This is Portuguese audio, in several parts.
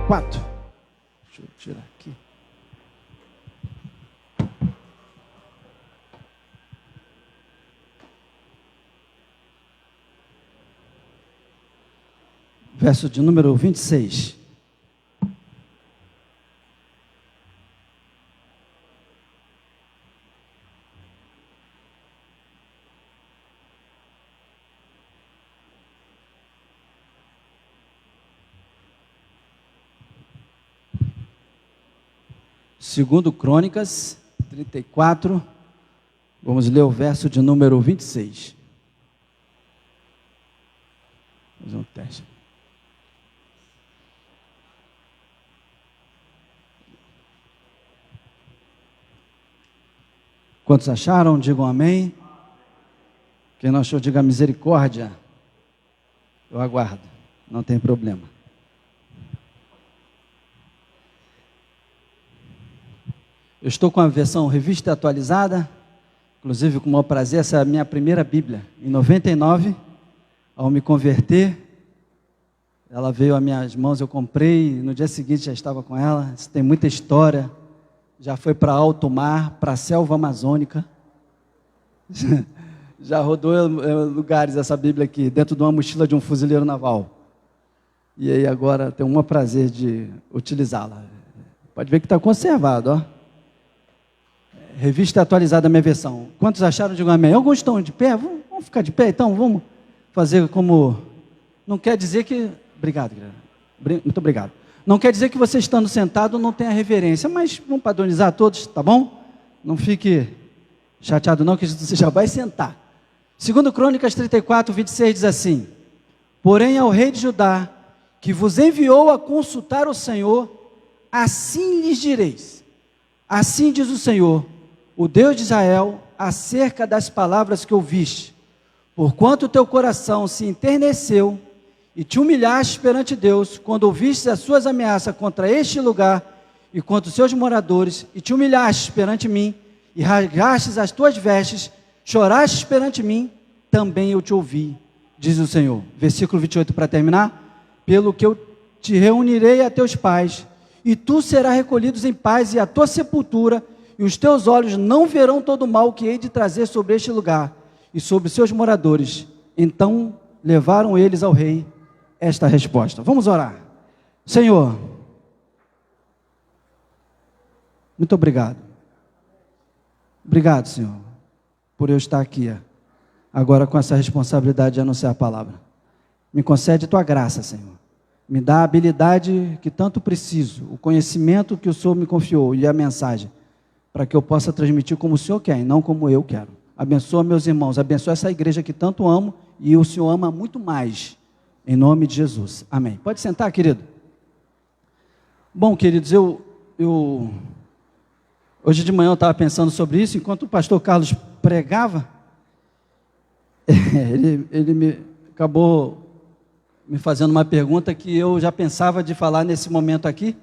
34. Deixa eu tirar aqui. Verso de número 26. Segundo Crônicas 34, vamos ler o verso de número 26. Vamos fazer um teste. Quantos acharam? Digam amém. Quem não achou, diga misericórdia. Eu aguardo, não tem problema. Eu estou com a versão revista atualizada, inclusive com o maior prazer, essa é a minha primeira Bíblia. Em 99, ao me converter, ela veio às minhas mãos, eu comprei, no dia seguinte já estava com ela. Isso tem muita história, já foi para alto mar, para a selva amazônica, já rodou lugares essa Bíblia aqui, dentro de uma mochila de um fuzileiro naval. E aí agora tenho o maior prazer de utilizá-la. Pode ver que está conservado, ó. Revista atualizada, minha versão. Quantos acharam? Digam amém. Alguns estão de pé? Vamos ficar de pé, então? Vamos fazer como... Não quer dizer que... Obrigado, muito obrigado. Não quer dizer que você estando sentado não tenha reverência, mas vamos padronizar todos, tá bom? Não fique chateado não, que você já vai sentar. Segundo Crônicas 34, 26 diz assim: porém ao rei de Judá, que vos enviou a consultar o Senhor, assim lhes direis: assim diz o Senhor, o Deus de Israel, acerca das palavras que ouviste, porquanto o teu coração se enterneceu e te humilhaste perante Deus, quando ouvistes as suas ameaças contra este lugar e contra os seus moradores, e te humilhaste perante mim, e rasgastes as tuas vestes, chorastes perante mim, também eu te ouvi, diz o Senhor. Versículo 28 para terminar: pelo que eu te reunirei a teus pais, e tu serás recolhido em paz, e a tua sepultura, e os teus olhos não verão todo o mal que hei de trazer sobre este lugar, e sobre os seus moradores. Então levaram eles ao rei esta resposta. Vamos orar. Senhor, muito obrigado. Obrigado, Senhor, por eu estar aqui, agora com essa responsabilidade de anunciar a palavra. Me concede tua graça, Senhor. Me dá a habilidade que tanto preciso, o conhecimento que o Senhor me confiou e a mensagem, para que eu possa transmitir como o Senhor quer e não como eu quero. Abençoa meus irmãos, abençoa essa igreja que tanto amo e o Senhor ama muito mais, em nome de Jesus. Amém. Pode sentar, querido. Bom, queridos, hoje de manhã eu estava pensando sobre isso, enquanto o pastor Carlos pregava, ele me acabou me fazendo uma pergunta que eu já pensava de falar nesse momento aqui.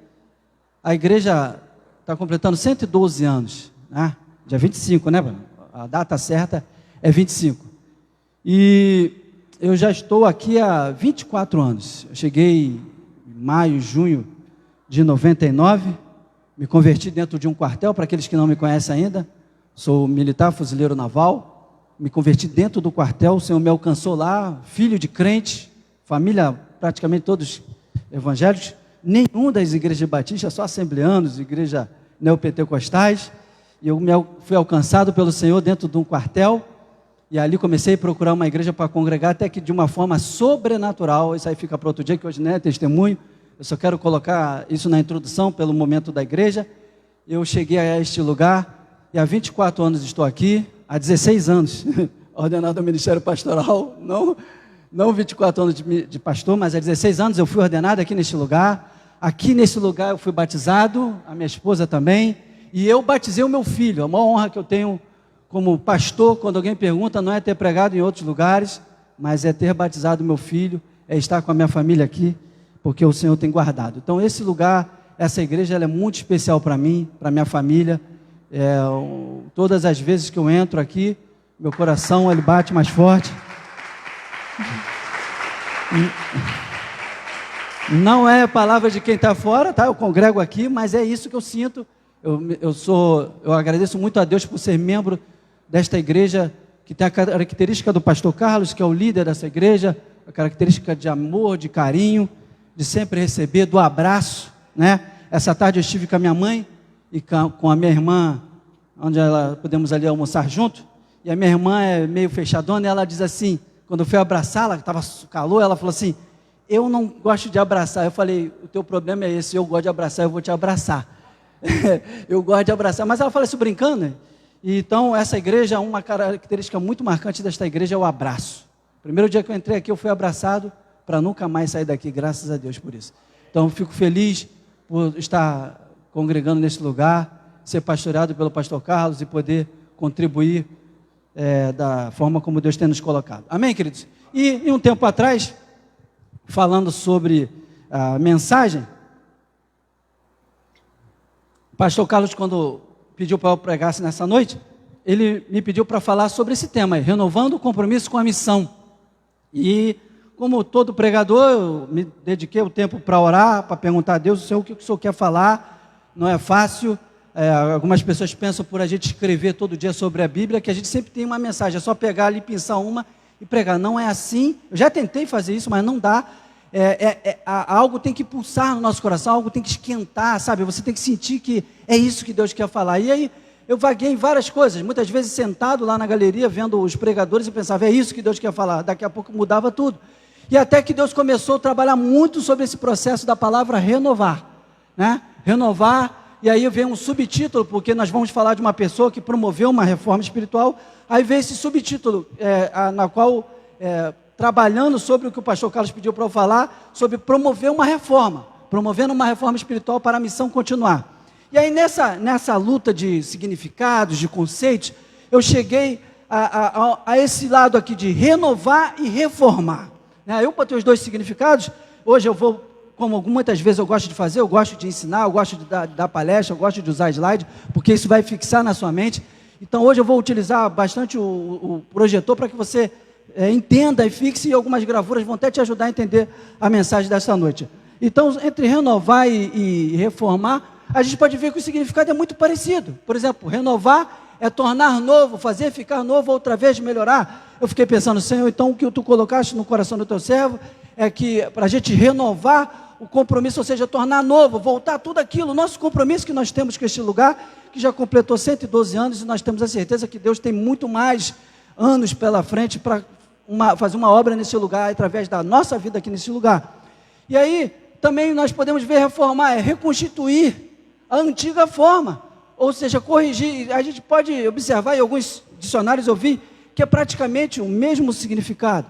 A igreja está completando 112 anos, né? Dia 25, né? A data certa é 25. E eu já estou aqui há 24 anos. Eu cheguei em maio, junho de 99, me converti dentro de um quartel, para aqueles que não me conhecem ainda, sou militar, fuzileiro naval, me converti dentro do quartel, o Senhor me alcançou lá, filho de crente, família praticamente todos evangélicos, nenhum das igrejas batistas, só assembleanos, igreja neopentecostais, e eu fui alcançado pelo Senhor dentro de um quartel, e ali comecei a procurar uma igreja para congregar, até que de uma forma sobrenatural, isso aí fica para outro dia, que hoje não é testemunho, eu só quero colocar isso na introdução, pelo momento da igreja. Eu cheguei a este lugar, e há 24 anos estou aqui, há 16 anos, ordenado ao Ministério Pastoral, não 24 anos de pastor, mas há 16 anos eu fui ordenado aqui neste lugar. Aqui nesse lugar eu fui batizado, a minha esposa também, e eu batizei o meu filho. A maior honra que eu tenho como pastor, quando alguém pergunta, não é ter pregado em outros lugares, mas é ter batizado o meu filho, é estar com a minha família aqui, porque o Senhor tem guardado. Então esse lugar, essa igreja, ela é muito especial para mim, para minha família. Todas as vezes que eu entro aqui, meu coração ele bate mais forte. Não é palavra de quem está fora, tá? Eu congrego aqui, mas é isso que eu sinto. Eu agradeço muito a Deus por ser membro desta igreja, que tem a característica do pastor Carlos, que é o líder dessa igreja, a característica de amor, de carinho, de sempre receber, do abraço, né? Essa tarde eu estive com a minha mãe e com a minha irmã, onde podemos ali almoçar junto, e a minha irmã é meio fechadona, e ela diz assim, quando eu fui abraçá-la, estava calor, ela falou assim: eu não gosto de abraçar. Eu falei: o teu problema é esse, eu gosto de abraçar, eu vou te abraçar. Eu gosto de abraçar, mas ela fala isso brincando, né? Então essa igreja, uma característica muito marcante desta igreja é o abraço. Primeiro dia que eu entrei aqui, eu fui abraçado para nunca mais sair daqui, graças a Deus por isso. Então fico feliz por estar congregando nesse lugar, ser pastoreado pelo pastor Carlos e poder contribuir da forma como Deus tem nos colocado. Amém, queridos? E um tempo atrás, falando sobre a mensagem, o pastor Carlos, quando pediu para eu pregasse nessa noite, ele me pediu para falar sobre esse tema, renovando o compromisso com a missão. E como todo pregador, eu me dediquei o tempo para orar, para perguntar a Deus: o que o Senhor quer falar? Não é fácil. Algumas pessoas pensam, por a gente escrever todo dia sobre a Bíblia, que a gente sempre tem uma mensagem, é só pegar ali, pensar uma e pregar. Não é assim. Eu já tentei fazer isso, mas não dá. Algo tem que pulsar no nosso coração, algo tem que esquentar, sabe? Você tem que sentir que é isso que Deus quer falar. E aí eu vaguei em várias coisas, muitas vezes sentado lá na galeria, vendo os pregadores, e pensava: é isso que Deus quer falar. Daqui a pouco mudava tudo. E até que Deus começou a trabalhar muito sobre esse processo da palavra renovar, né? Renovar. E aí veio um subtítulo, porque nós vamos falar de uma pessoa que promoveu uma reforma espiritual. Aí veio esse subtítulo, na qual, trabalhando sobre o que o pastor Carlos pediu para eu falar, sobre promover uma reforma, promovendo uma reforma espiritual para a missão continuar. E aí nessa luta de significados, de conceitos, eu cheguei a esse lado aqui de renovar e reformar. Eu botei os dois significados. Hoje eu vou, como muitas vezes eu gosto de fazer, eu gosto de ensinar, eu gosto de dar palestra, eu gosto de usar slide, porque isso vai fixar na sua mente. Então hoje eu vou utilizar bastante o projetor para que você entenda e fixe, e algumas gravuras vão até te ajudar a entender a mensagem desta noite. Então, entre renovar e reformar, a gente pode ver que o significado é muito parecido. Por exemplo, renovar é tornar novo, fazer ficar novo outra vez, melhorar. Eu fiquei pensando: Senhor, então o que tu colocaste no coração do teu servo é que para a gente renovar o compromisso, ou seja, tornar novo, voltar tudo aquilo, nosso compromisso que nós temos com este lugar, que já completou 112 anos, e nós temos a certeza que Deus tem muito mais anos pela frente para fazer uma obra nesse lugar, através da nossa vida aqui nesse lugar. E aí, também nós podemos ver reformar, é reconstituir a antiga forma, ou seja, corrigir. A gente pode observar, em alguns dicionários eu vi, que é praticamente o mesmo significado,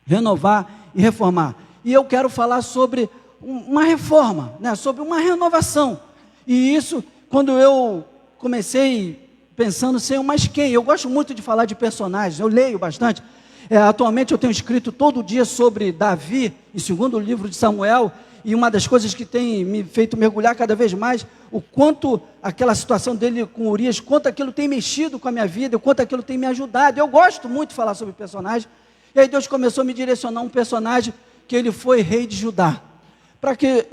renovar e reformar. E eu quero falar sobre uma reforma, né? Sobre uma renovação. E isso, quando eu comecei pensando: Senhor, mas quem? Eu gosto muito de falar de personagens, eu leio bastante. Atualmente eu tenho escrito todo dia sobre Davi, em 2º livro de Samuel, e uma das coisas que tem me feito mergulhar cada vez mais, o quanto aquela situação dele com Urias, quanto aquilo tem mexido com a minha vida, o quanto aquilo tem me ajudado. Eu gosto muito de falar sobre personagem. E aí Deus começou a me direcionar um personagem que ele foi rei de Judá. Por que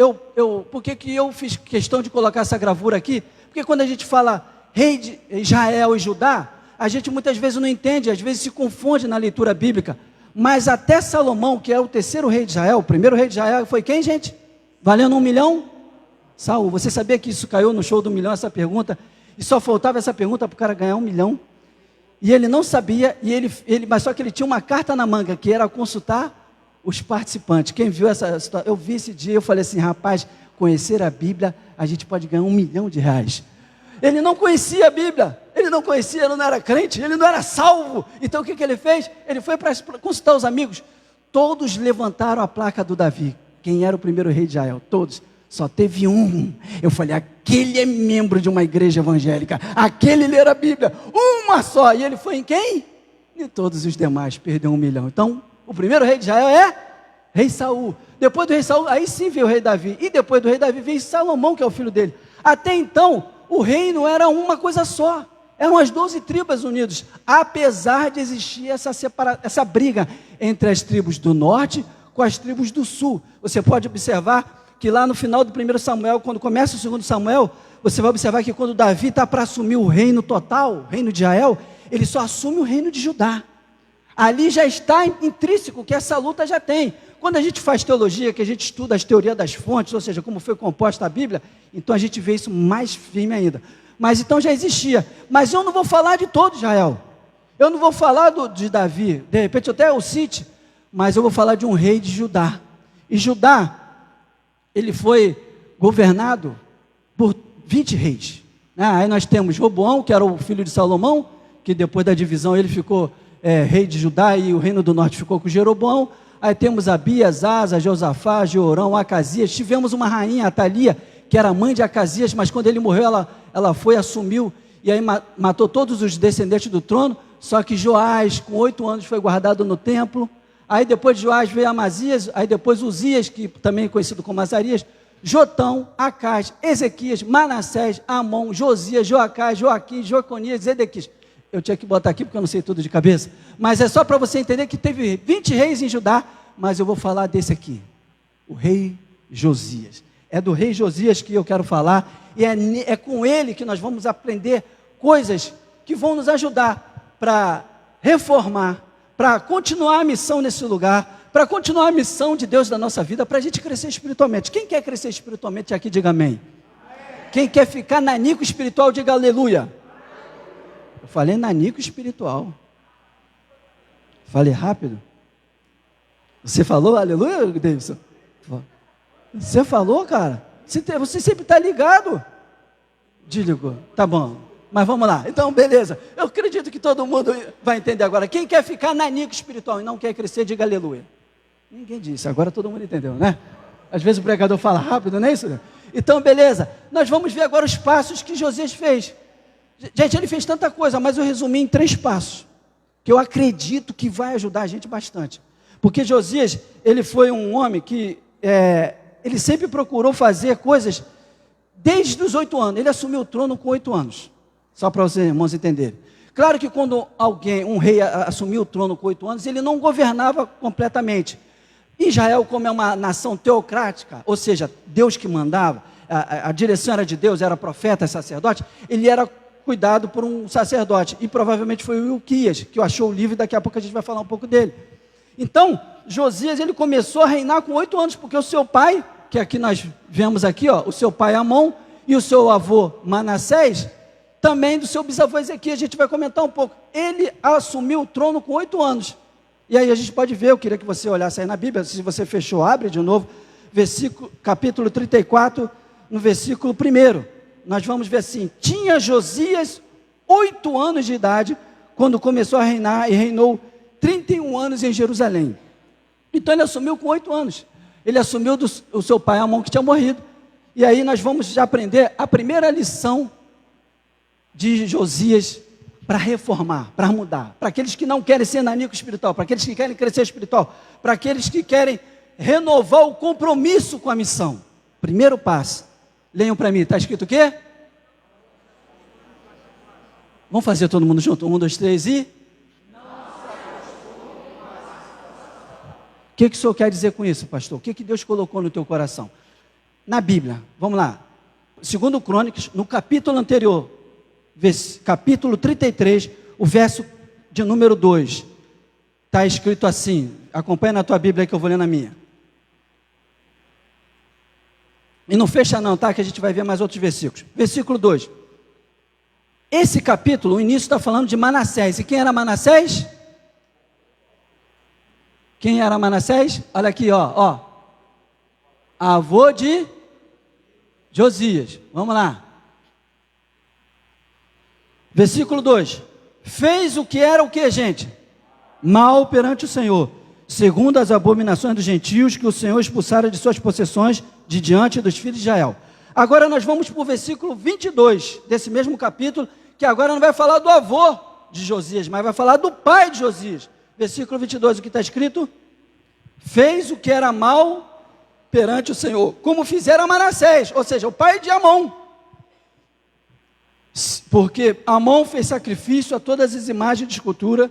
eu fiz questão de colocar essa gravura aqui? Porque quando a gente fala rei de Israel e Judá, a gente muitas vezes não entende, às vezes se confunde na leitura bíblica. Mas até Salomão, que é o 3º rei de Israel, o primeiro rei de Israel foi quem, gente? Valendo 1 milhão? Saul. Você sabia que isso caiu no show do 1 milhão, essa pergunta? E só faltava essa pergunta para o cara ganhar 1 milhão. E ele não sabia, mas só que ele tinha uma carta na manga, que era consultar os participantes. Quem viu essa situação? Eu vi esse dia, eu falei assim: rapaz, conhecer a Bíblia, a gente pode ganhar R$1 milhão. Ele não conhecia a Bíblia, ele não era crente, ele não era salvo. Então o que ele fez? Ele foi para consultar os amigos. Todos levantaram a placa do Davi. Quem era o primeiro rei de Israel? Todos. Só teve um. Eu falei: aquele é membro de uma igreja evangélica, aquele lê a Bíblia, uma só. E ele foi em quem? E todos os demais, perdeu 1 milhão. Então, o primeiro rei de Israel é rei Saul. Depois do rei Saul, aí sim veio o rei Davi. E depois do rei Davi veio Salomão, que é o filho dele. Até então, o reino era uma coisa só. Eram as 12 tribos unidas. Apesar de existir essa briga entre as tribos do norte com as tribos do sul. Você pode observar que lá no final do 1 Samuel, quando começa o 2 Samuel, você vai observar que quando Davi está para assumir o reino total, o reino de Israel, ele só assume o reino de Judá. Ali já está intrínseco que essa luta já tem. Quando a gente faz teologia, que a gente estuda as teorias das fontes, ou seja, como foi composta a Bíblia, então a gente vê isso mais firme ainda. Mas então já existia. Mas eu não vou falar de todo Israel. Eu não vou falar de Davi. De repente eu até o cite, mas eu vou falar de um rei de Judá. E Judá, ele foi governado por 20 reis. Aí nós temos Roboão, que era o filho de Salomão, que depois da divisão ele ficou rei de Judá e o reino do norte ficou com Jeroboão. Aí temos Abias, Asa, Josafá, Jeorão, Acasias. Tivemos uma rainha, Atalia, que era mãe de Acasias, mas quando ele morreu, ela foi, assumiu, e aí matou todos os descendentes do trono. Só que Joás, com 8 anos, foi guardado no templo. Aí depois de Joás veio Amazias, aí depois Uzias, que também é conhecido como Azarias, Jotão, Acás, Ezequias, Manassés, Amon, Josias, Joacás, Joaquim, Joconias, Zedequias. Eu tinha que botar aqui porque eu não sei tudo de cabeça, mas é só para você entender que teve 20 reis em Judá, mas eu vou falar desse aqui, o rei Josias. É do rei Josias que eu quero falar, e é com ele que nós vamos aprender coisas que vão nos ajudar para reformar, para continuar a missão nesse lugar, para continuar a missão de Deus na nossa vida, para a gente crescer espiritualmente. Quem quer crescer espiritualmente aqui, diga amém. Quem quer ficar nanico espiritual, diga aleluia. Eu falei nanico espiritual. Falei rápido. Você falou aleluia, Davidson? Você falou, cara? Você sempre está ligado. Desligou. Tá bom. Mas vamos lá. Então, beleza. Eu acredito que todo mundo vai entender agora. Quem quer ficar nanico espiritual e não quer crescer, diga aleluia. Ninguém disse. Agora todo mundo entendeu, né? Às vezes o pregador fala rápido, não é isso? Então, beleza. Nós vamos ver agora os passos que Josias fez. Gente, ele fez tanta coisa, mas eu resumi em 3 passos, que eu acredito que vai ajudar a gente bastante. Porque Josias, ele foi um homem que, ele sempre procurou fazer coisas desde os 8 anos. Ele assumiu o trono com 8 anos, só para os irmãos entenderem. Claro que quando um rei assumiu o trono com 8 anos, ele não governava completamente. Israel, como é uma nação teocrática, ou seja, Deus que mandava, a direção era de Deus, era profeta, sacerdote, ele era cuidado por um sacerdote, e provavelmente foi o Ilquias, que achou o livro, e daqui a pouco a gente vai falar um pouco dele. Então, Josias, ele começou a reinar com 8 anos, porque o seu pai, que aqui nós vemos aqui, ó, o seu pai Amon, e o seu avô Manassés, também do seu bisavô Ezequias, a gente vai comentar um pouco. Ele assumiu o trono com 8 anos, e aí a gente pode ver, eu queria que você olhasse aí na Bíblia, se você fechou, abre de novo, capítulo 34, no versículo 1, nós vamos ver assim: tinha Josias 8 anos de idade, quando começou a reinar, e reinou 31 anos em Jerusalém. Então ele assumiu com 8 anos, ele assumiu o seu pai Amon, que tinha morrido, e aí nós vamos já aprender a primeira lição de Josias, para reformar, para mudar, para aqueles que não querem ser nanico espiritual, para aqueles que querem crescer espiritual, para aqueles que querem renovar o compromisso com a missão. Primeiro passo, leiam para mim, está escrito o quê? Vamos fazer todo mundo junto? 1, 2, 3 e... O que o senhor quer dizer com isso, pastor? O que Deus colocou no teu coração? Na Bíblia, vamos lá. 2 Crônicas, no capítulo anterior, capítulo 33, o verso de número 2, está escrito assim, acompanha na tua Bíblia aí que eu vou ler na minha. E não fecha não, tá? Que a gente vai ver mais outros versículos. Versículo 2. Esse capítulo, o início está falando de Manassés. E quem era Manassés? Quem era Manassés? Olha aqui, ó. Avô de Josias. Vamos lá. Versículo 2. Fez o que era o que, gente? Mal perante o Senhor, segundo as abominações dos gentios que o Senhor expulsara de suas possessões de diante dos filhos de Israel. Agora nós vamos para o versículo 22 desse mesmo capítulo, que agora não vai falar do avô de Josias, mas vai falar do pai de Josias. Versículo 22, o que está escrito? Fez o que era mal perante o Senhor, como fizera Manassés, ou seja, o pai de Amon. Porque Amon fez sacrifício a todas as imagens de escultura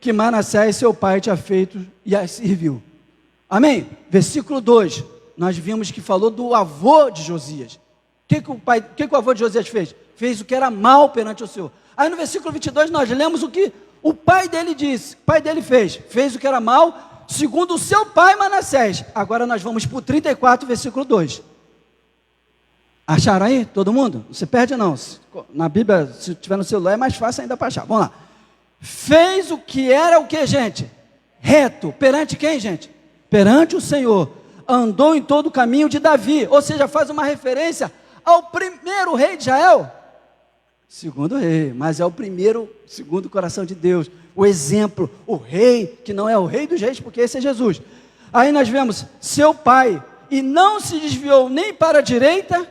que Manassés, seu pai, tinha feito e as serviu. Amém? Versículo 2, nós vimos que falou do avô de Josias. O que o avô de Josias fez? Fez o que era mal perante o Senhor. Aí no versículo 22 nós lemos o que o pai dele disse, o pai dele fez o que era mal, segundo o seu pai Manassés. Agora nós vamos para o 34, versículo 2. Acharam aí, todo mundo? Não se perde não, na Bíblia, se tiver no celular é mais fácil ainda para achar. Vamos lá. Fez o que era o que, gente? Reto, perante quem, gente? Perante o Senhor. Andou em todo o caminho de Davi, ou seja, faz uma referência ao primeiro rei de Israel. Segundo rei, mas é o primeiro, segundo o coração de Deus. O exemplo, o rei, que não é o rei dos reis, porque esse é Jesus. Aí nós vemos seu pai, e não se desviou nem para a direita,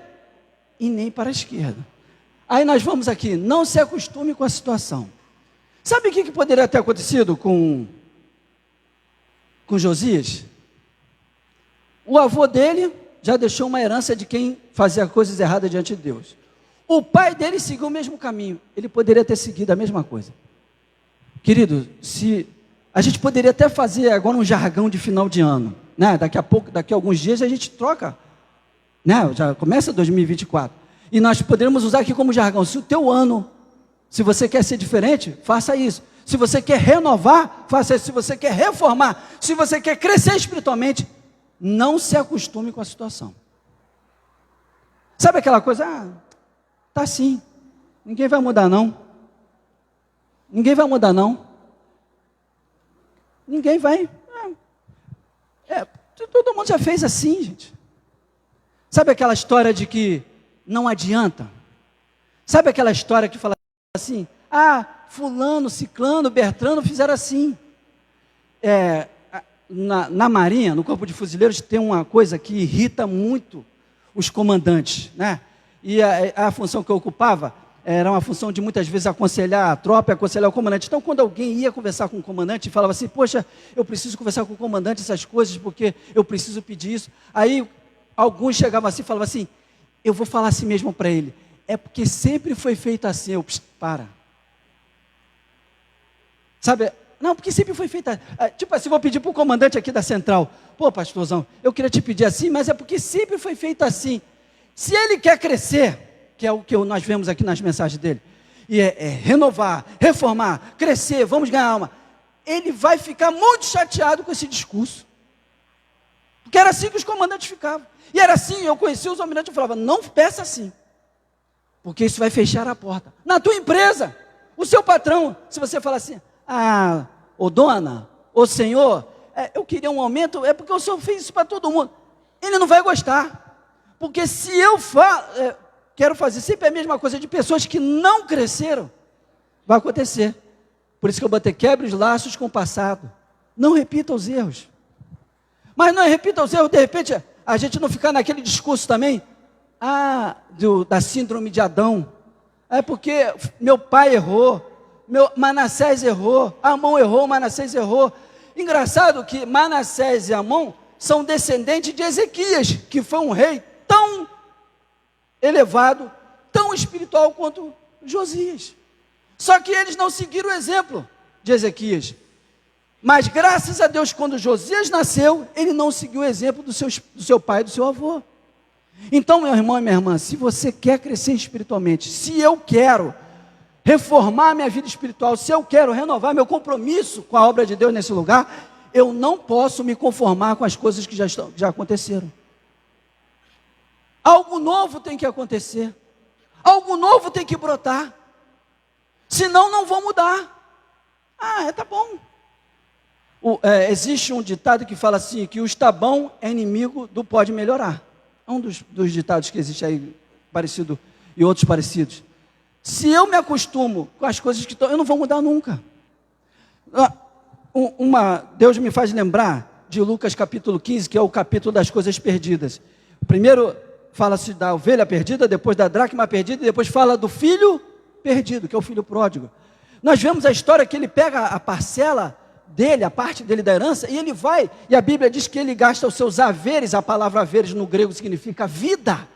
e nem para a esquerda. Aí nós vamos aqui, não se acostume com a situação. Sabe o que poderia ter acontecido com Josias? O avô dele já deixou uma herança de quem fazia coisas erradas diante de Deus. O pai dele seguiu o mesmo caminho. Ele poderia ter seguido a mesma coisa. Querido, se a gente poderia até fazer agora um jargão de final de ano, né? Daqui a alguns dias a gente troca, né? Já começa 2024. E nós poderíamos usar aqui como jargão: se o teu ano, se você quer ser diferente, faça isso. Se você quer renovar, faça isso. Se você quer reformar, se você quer crescer espiritualmente, não se acostume com a situação. Sabe aquela coisa? Tá assim, ninguém vai mudar não. Ninguém vai mudar não. Ninguém vai. Todo mundo já fez assim, gente. Sabe aquela história de que não adianta? Sabe aquela história que fala assim: fulano, ciclano, Bertrano fizeram assim. Na Marinha, no Corpo de Fuzileiros, tem uma coisa que irrita muito os comandantes, né? E a função que eu ocupava era uma função de muitas vezes aconselhar a tropa, aconselhar o comandante. Então, quando alguém ia conversar com o comandante e falava assim: poxa, eu preciso conversar com o comandante essas coisas, porque eu preciso pedir isso. Aí, alguns chegavam assim e falavam assim: eu vou falar assim mesmo para ele, é porque sempre foi feito assim. Para. Sabe, não, porque sempre foi feito assim. Tipo assim, vou pedir para o comandante aqui da central: pô, pastorzão, eu queria te pedir assim, mas é porque sempre foi feito assim. Se ele quer crescer, que é o que nós vemos aqui nas mensagens dele, e renovar, reformar, crescer, vamos ganhar alma, ele vai ficar muito chateado com esse discurso. Porque era assim que os comandantes ficavam. E era assim, eu conhecia os almirantes, eu falava: não peça assim, porque isso vai fechar a porta. Na tua empresa, o seu patrão, se você falar assim: ô dona, ô senhor, eu queria um aumento, é porque o senhor fez isso para todo mundo. Ele não vai gostar. Porque se eu quero fazer sempre a mesma coisa de pessoas que não cresceram, vai acontecer. Por isso que eu botei: quebre os laços com o passado. Não repita os erros. Mas não repita os erros, de repente, a gente não ficar naquele discurso também, da síndrome de Adão. É porque meu pai errou, Manassés errou, Amon errou, Manassés errou. Engraçado que Manassés e Amon são descendentes de Ezequias, que foi um rei tão elevado, tão espiritual quanto Josias. Só que eles não seguiram o exemplo de Ezequias. Mas graças a Deus, quando Josias nasceu, ele não seguiu o exemplo do seu pai e do seu avô. Então, meu irmão e minha irmã, se você quer crescer espiritualmente, se eu quero reformar minha vida espiritual, se eu quero renovar meu compromisso com a obra de Deus nesse lugar, eu não posso me conformar com as coisas que já aconteceram. Algo novo tem que acontecer. Algo novo tem que brotar. Senão não vão mudar. Tá bom. Existe um ditado que fala assim, que o está bom é inimigo do pode melhorar. É um dos ditados que existe aí, parecido, e outros parecidos. Se eu me acostumo com as coisas que estão, eu não vou mudar nunca. Deus me faz lembrar de Lucas capítulo 15, que é o capítulo das coisas perdidas. Primeiro fala-se da ovelha perdida, depois da dracma perdida, e depois fala do filho perdido, que é o filho pródigo. Nós vemos a história que ele pega a parcela dele, a parte dele da herança, e ele vai, e a Bíblia diz que ele gasta os seus haveres. A palavra haveres no grego significa vida.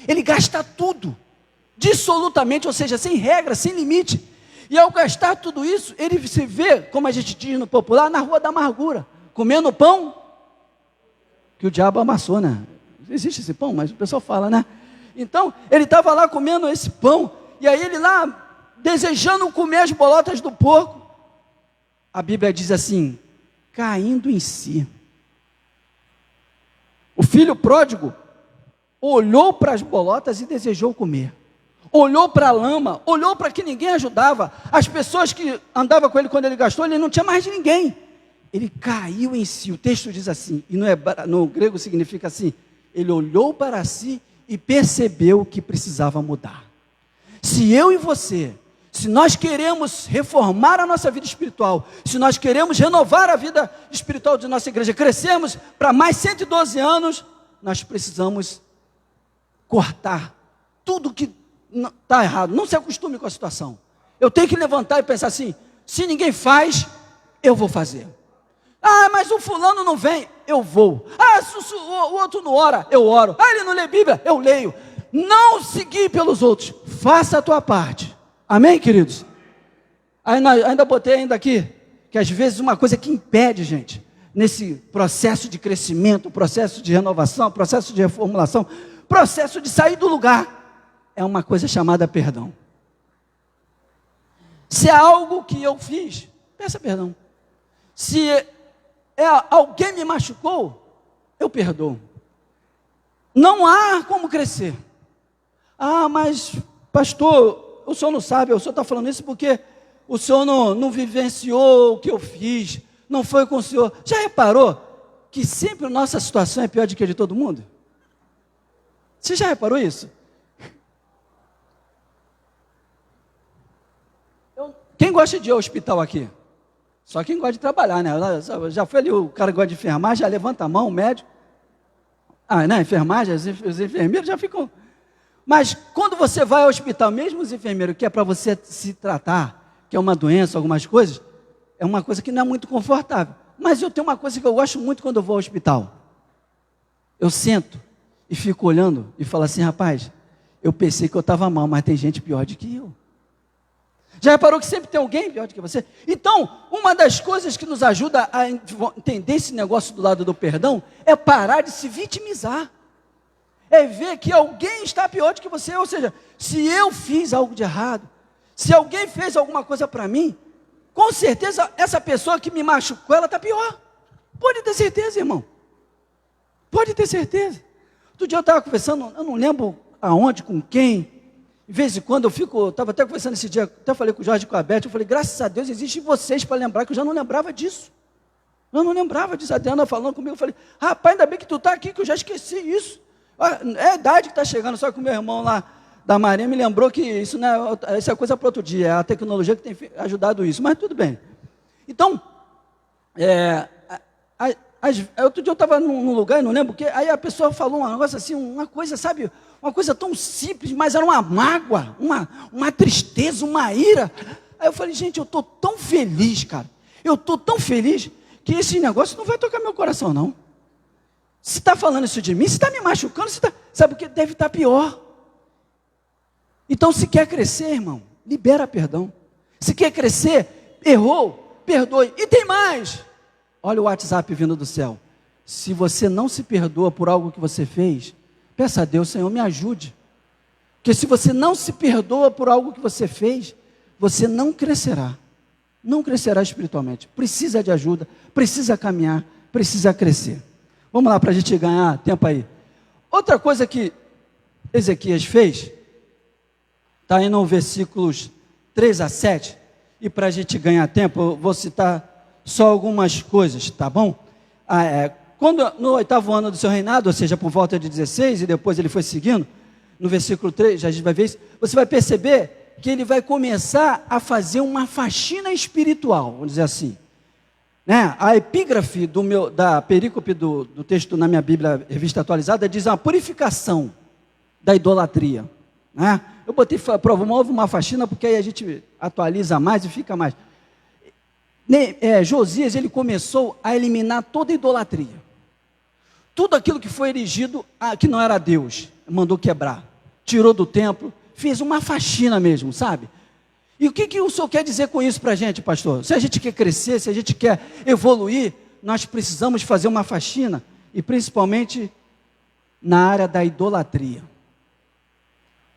Ele gasta tudo, dissolutamente, ou seja, sem regra, sem limite. E ao gastar tudo isso, ele se vê, como a gente diz no popular, na rua da amargura, comendo pão que o diabo amassou, né? Existe esse pão, mas o pessoal fala, né? Então, ele estava lá comendo esse pão, e aí ele lá, desejando comer as bolotas do porco, a Bíblia diz assim, caindo em si. O filho pródigo olhou para as bolotas e desejou comer. Olhou para a lama, olhou para que ninguém ajudava. As pessoas que andavam com ele quando ele gastou, ele não tinha mais de ninguém. Ele caiu em si. O texto diz assim, e no grego significa assim, ele olhou para si e percebeu que precisava mudar. Se eu e você, se nós queremos reformar a nossa vida espiritual, se nós queremos renovar a vida espiritual de nossa igreja, crescermos para mais 112 anos, nós precisamos cortar tudo que está errado. Não se acostume com a situação. Eu tenho que levantar e pensar assim, se ninguém faz, eu vou fazer. Ah, mas o fulano não vem, eu vou. Ah, o outro não ora, eu oro. Ah, ele não lê Bíblia, eu leio. Não seguir pelos outros, faça a tua parte. Amém, queridos? Ainda botei ainda aqui, que às vezes uma coisa que impede, gente, nesse processo de crescimento, processo de renovação, processo de reformulação, processo de sair do lugar, é uma coisa chamada perdão. Se é algo que eu fiz, peça perdão. Se alguém me machucou, eu perdoo. Não há como crescer. Ah, mas pastor, o senhor não sabe, o senhor está falando isso porque o senhor não vivenciou o que eu fiz, não foi com o senhor. Já reparou que sempre a nossa situação é pior do que a de todo mundo? Você já reparou isso? Quem gosta de ir ao hospital aqui? Só quem gosta de trabalhar, né? Já foi ali, o cara que gosta de enfermagem, já levanta a mão, o médico. Ah, na enfermagem, os enfermeiros já ficam... Mas quando você vai ao hospital, mesmo os enfermeiros, que é para você se tratar, que é uma doença, algumas coisas, é uma coisa que não é muito confortável. Mas eu tenho uma coisa que eu gosto muito quando eu vou ao hospital. Eu sento e fico olhando e falo assim, rapaz, eu pensei que eu estava mal, mas tem gente pior do que eu. Já reparou que sempre tem alguém pior do que você? Então, uma das coisas que nos ajuda a entender esse negócio do lado do perdão é parar de se vitimizar. É ver que alguém está pior do que você. Ou seja, se eu fiz algo de errado, se alguém fez alguma coisa para mim, com certeza essa pessoa que me machucou, ela está pior. Pode ter certeza, irmão. Pode ter certeza. Outro dia eu estava conversando, eu não lembro aonde, com quem. De vez em quando eu estava até conversando esse dia, até falei com o Jorge e com a Beth, eu falei, graças a Deus existem vocês para lembrar, que eu já não lembrava disso. Eu não lembrava disso. A Diana falando comigo, eu falei, rapaz, ainda bem que tu está aqui, que eu já esqueci isso. É a idade que está chegando, só que o meu irmão lá da Marinha me lembrou que isso é coisa para outro dia, é a tecnologia que tem ajudado isso, mas tudo bem. Então, outro dia eu estava num lugar, não lembro o que, aí a pessoa falou um negócio assim, uma coisa, sabe, uma coisa tão simples, mas era uma mágoa, uma tristeza, uma ira. Aí eu falei, gente, eu estou tão feliz, cara, eu estou tão feliz, que esse negócio não vai tocar meu coração, não. Se está falando isso de mim, se está me machucando, sabe o que deve estar pior. Então, se quer crescer, irmão, libera perdão. Se quer crescer, errou, perdoe. E tem mais. Olha o WhatsApp vindo do céu. Se você não se perdoa por algo que você fez, peça a Deus, Senhor, me ajude. Porque se você não se perdoa por algo que você fez, você não crescerá. Não crescerá espiritualmente. Precisa de ajuda, precisa caminhar, precisa crescer. Vamos lá para a gente ganhar tempo aí. Outra coisa que Ezequias fez, está aí no versículos 3 a 7, e para a gente ganhar tempo, eu vou citar só algumas coisas, tá bom? Quando no 8º ano do seu reinado, ou seja, por volta de 16, e depois ele foi seguindo, no versículo 3, já a gente vai ver isso, você vai perceber que ele vai começar a fazer uma faxina espiritual, vamos dizer assim. Né? A epígrafe da perícope do texto na minha Bíblia Revista Atualizada diz uma purificação da idolatria. Né? Eu botei, promove uma faxina porque aí a gente atualiza mais e fica mais. Josias, ele começou a eliminar toda a idolatria. Tudo aquilo que foi erigido, que não era Deus, mandou quebrar. Tirou do templo, fez uma faxina mesmo, sabe? E o que o senhor quer dizer com isso para a gente, pastor? Se a gente quer crescer, se a gente quer evoluir, nós precisamos fazer uma faxina. e principalmente na área da idolatria.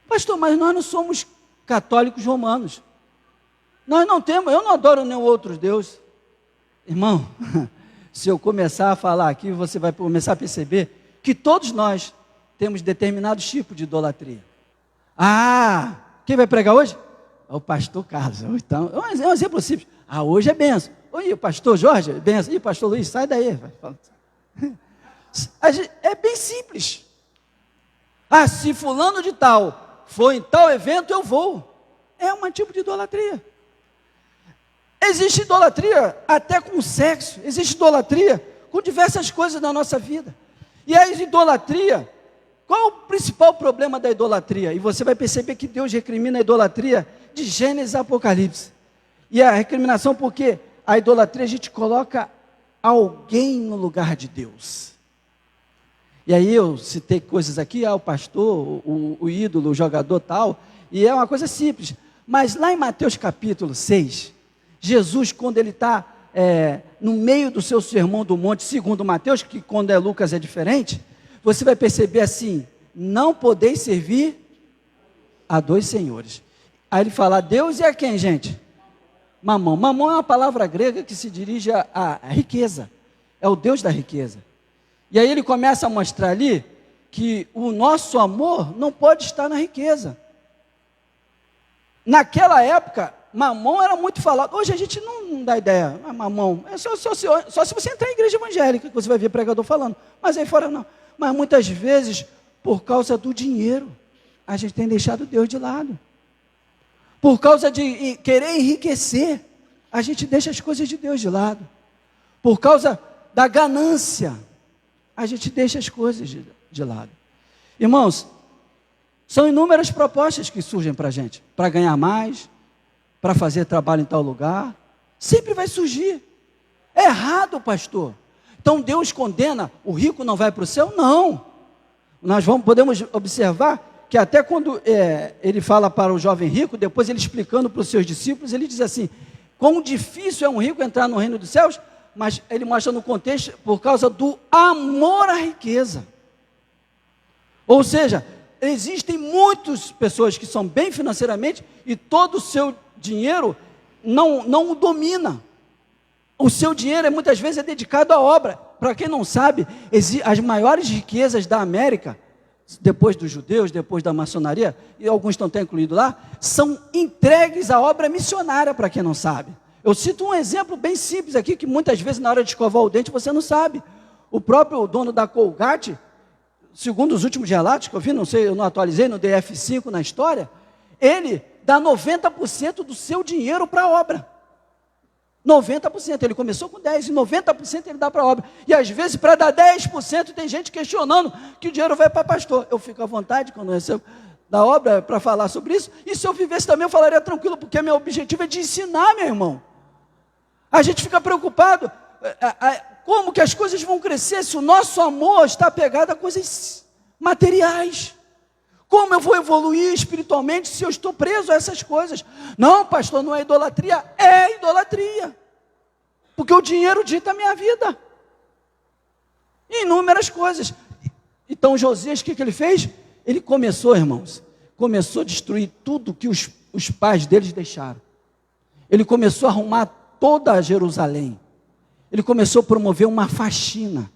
Pastor, mas nós não somos católicos romanos. Nós não temos, eu não adoro nenhum outro Deus. Irmão, se eu começar a falar aqui, você vai começar a perceber que todos nós temos determinados tipos de idolatria. Ah, quem vai pregar hoje? É o pastor Carlos. Então, é um exemplo simples. Ah, hoje é benção. Oi, o pastor Jorge, benção. E o pastor Luiz, sai daí. É bem simples. Ah, se fulano de tal for em tal evento, eu vou. É um tipo de idolatria. Existe idolatria até com sexo. Existe idolatria com diversas coisas na nossa vida. E a idolatria, qual é o principal problema da idolatria? E você vai perceber que Deus recrimina a idolatria de Gênesis a Apocalipse. E a recriminação porque a idolatria a gente coloca alguém no lugar de Deus. E aí eu citei coisas aqui, o pastor, o ídolo, o jogador tal, e é uma coisa simples. Mas lá em Mateus capítulo 6, Jesus, quando ele está no meio do seu sermão do monte, segundo Mateus, que quando é Lucas é diferente, você vai perceber assim, não podeis servir a dois senhores. Aí ele fala, Deus e a quem, gente? Mamão. Mamão é uma palavra grega que se dirige à riqueza, é o Deus da riqueza. E aí ele começa a mostrar ali, que o nosso amor não pode estar na riqueza. Naquela época, mamão era muito falado. Hoje a gente não dá ideia. Mamão. É só se você entrar em igreja evangélica que você vai ver pregador falando. Mas aí fora não. Mas muitas vezes, por causa do dinheiro, a gente tem deixado Deus de lado. Por causa de querer enriquecer, a gente deixa as coisas de Deus de lado. Por causa da ganância, a gente deixa as coisas de lado. Irmãos, são inúmeras propostas que surgem para a gente. Para ganhar mais, para fazer trabalho em tal lugar, sempre vai surgir. É errado, pastor. Então Deus condena, o rico não vai para o céu? Não. Nós podemos observar que até quando ele fala para o jovem rico, depois ele explicando para os seus discípulos, ele diz assim, quão difícil é um rico entrar no reino dos céus, mas ele mostra no contexto, por causa do amor à riqueza. Ou seja, existem muitas pessoas que são bem financeiramente, e todo o seu dinheiro não o domina. O seu dinheiro muitas vezes é dedicado à obra. Para quem não sabe, as maiores riquezas da América, depois dos judeus, depois da maçonaria, e alguns estão até incluídos lá, são entregues à obra missionária, para quem não sabe. Eu cito um exemplo bem simples aqui, que muitas vezes na hora de escovar o dente você não sabe. O próprio dono da Colgate, segundo os últimos relatos que eu vi, não sei, eu não atualizei no DF5 na história, ele dá 90% do seu dinheiro para a obra. 90%, ele começou com 10% e 90% ele dá para a obra. E às vezes para dar 10% tem gente questionando que o dinheiro vai para pastor. Eu fico à vontade quando eu recebo da obra para falar sobre isso. E se eu vivesse também eu falaria tranquilo, porque meu objetivo é de ensinar, meu irmão. A gente fica preocupado, como que as coisas vão crescer se o nosso amor está apegado a coisas materiais? Como eu vou evoluir espiritualmente se eu estou preso a essas coisas? Não, pastor, não é idolatria, é idolatria. Porque o dinheiro dita a minha vida. Inúmeras coisas. Então Josias, o que ele fez? Ele começou, irmãos, começou a destruir tudo que os pais deles deixaram. Ele começou a arrumar toda Jerusalém. Ele começou a promover uma faxina.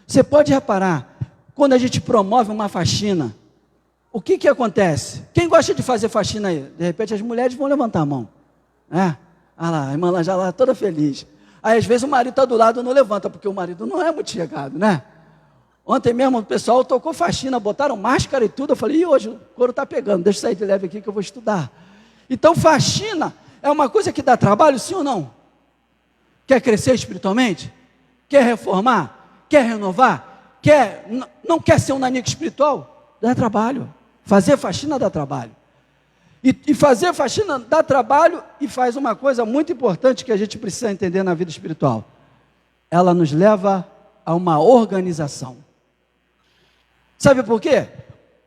Você pode reparar, quando a gente promove uma faxina, o que acontece? Quem gosta de fazer faxina aí? De repente as mulheres vão levantar a mão. Olha lá, a irmã lá já lá toda feliz. Aí às vezes o marido está do lado e não levanta, porque o marido não é muito chegado, né? Ontem mesmo o pessoal tocou faxina, botaram máscara e tudo. Eu falei, e hoje o couro está pegando, deixa eu sair de leve aqui que eu vou estudar. Então faxina é uma coisa que dá trabalho, sim ou não? Quer crescer espiritualmente? Quer reformar? Quer renovar? Não quer ser um nanico espiritual? Dá trabalho. Fazer faxina dá trabalho. E fazer faxina dá trabalho e faz uma coisa muito importante que a gente precisa entender na vida espiritual. Ela nos leva a uma organização. Sabe por quê?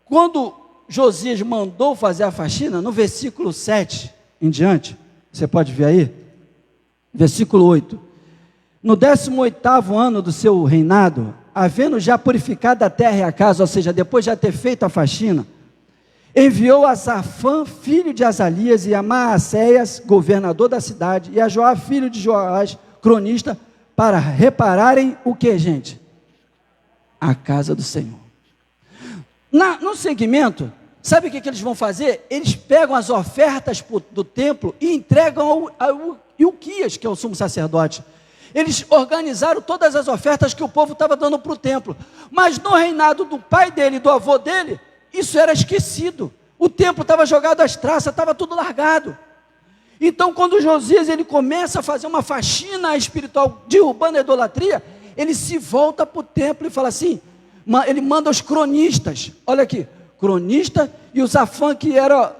Quando Josias mandou fazer a faxina, no versículo 7 em diante, você pode ver aí, versículo 8. No 18º ano do seu reinado, havendo já purificado a terra e a casa, ou seja, depois de já ter feito a faxina, enviou a Safã, filho de Azalias, e a Maacéias, governador da cidade, e a Joá, filho de Joás, cronista, para repararem o que, gente? A casa do Senhor. No segmento, sabe o que eles vão fazer? Eles pegam as ofertas do templo e entregam ao Ilquias, que é o sumo sacerdote. Eles organizaram todas as ofertas que o povo estava dando para o templo, mas no reinado do pai dele e do avô dele, isso era esquecido. O templo estava jogado às traças, estava tudo largado. Então, quando Josias ele começa a fazer uma faxina espiritual, derrubando a idolatria, ele se volta para o templo e fala assim, ele manda os cronistas, olha aqui, cronista e o Safã, que era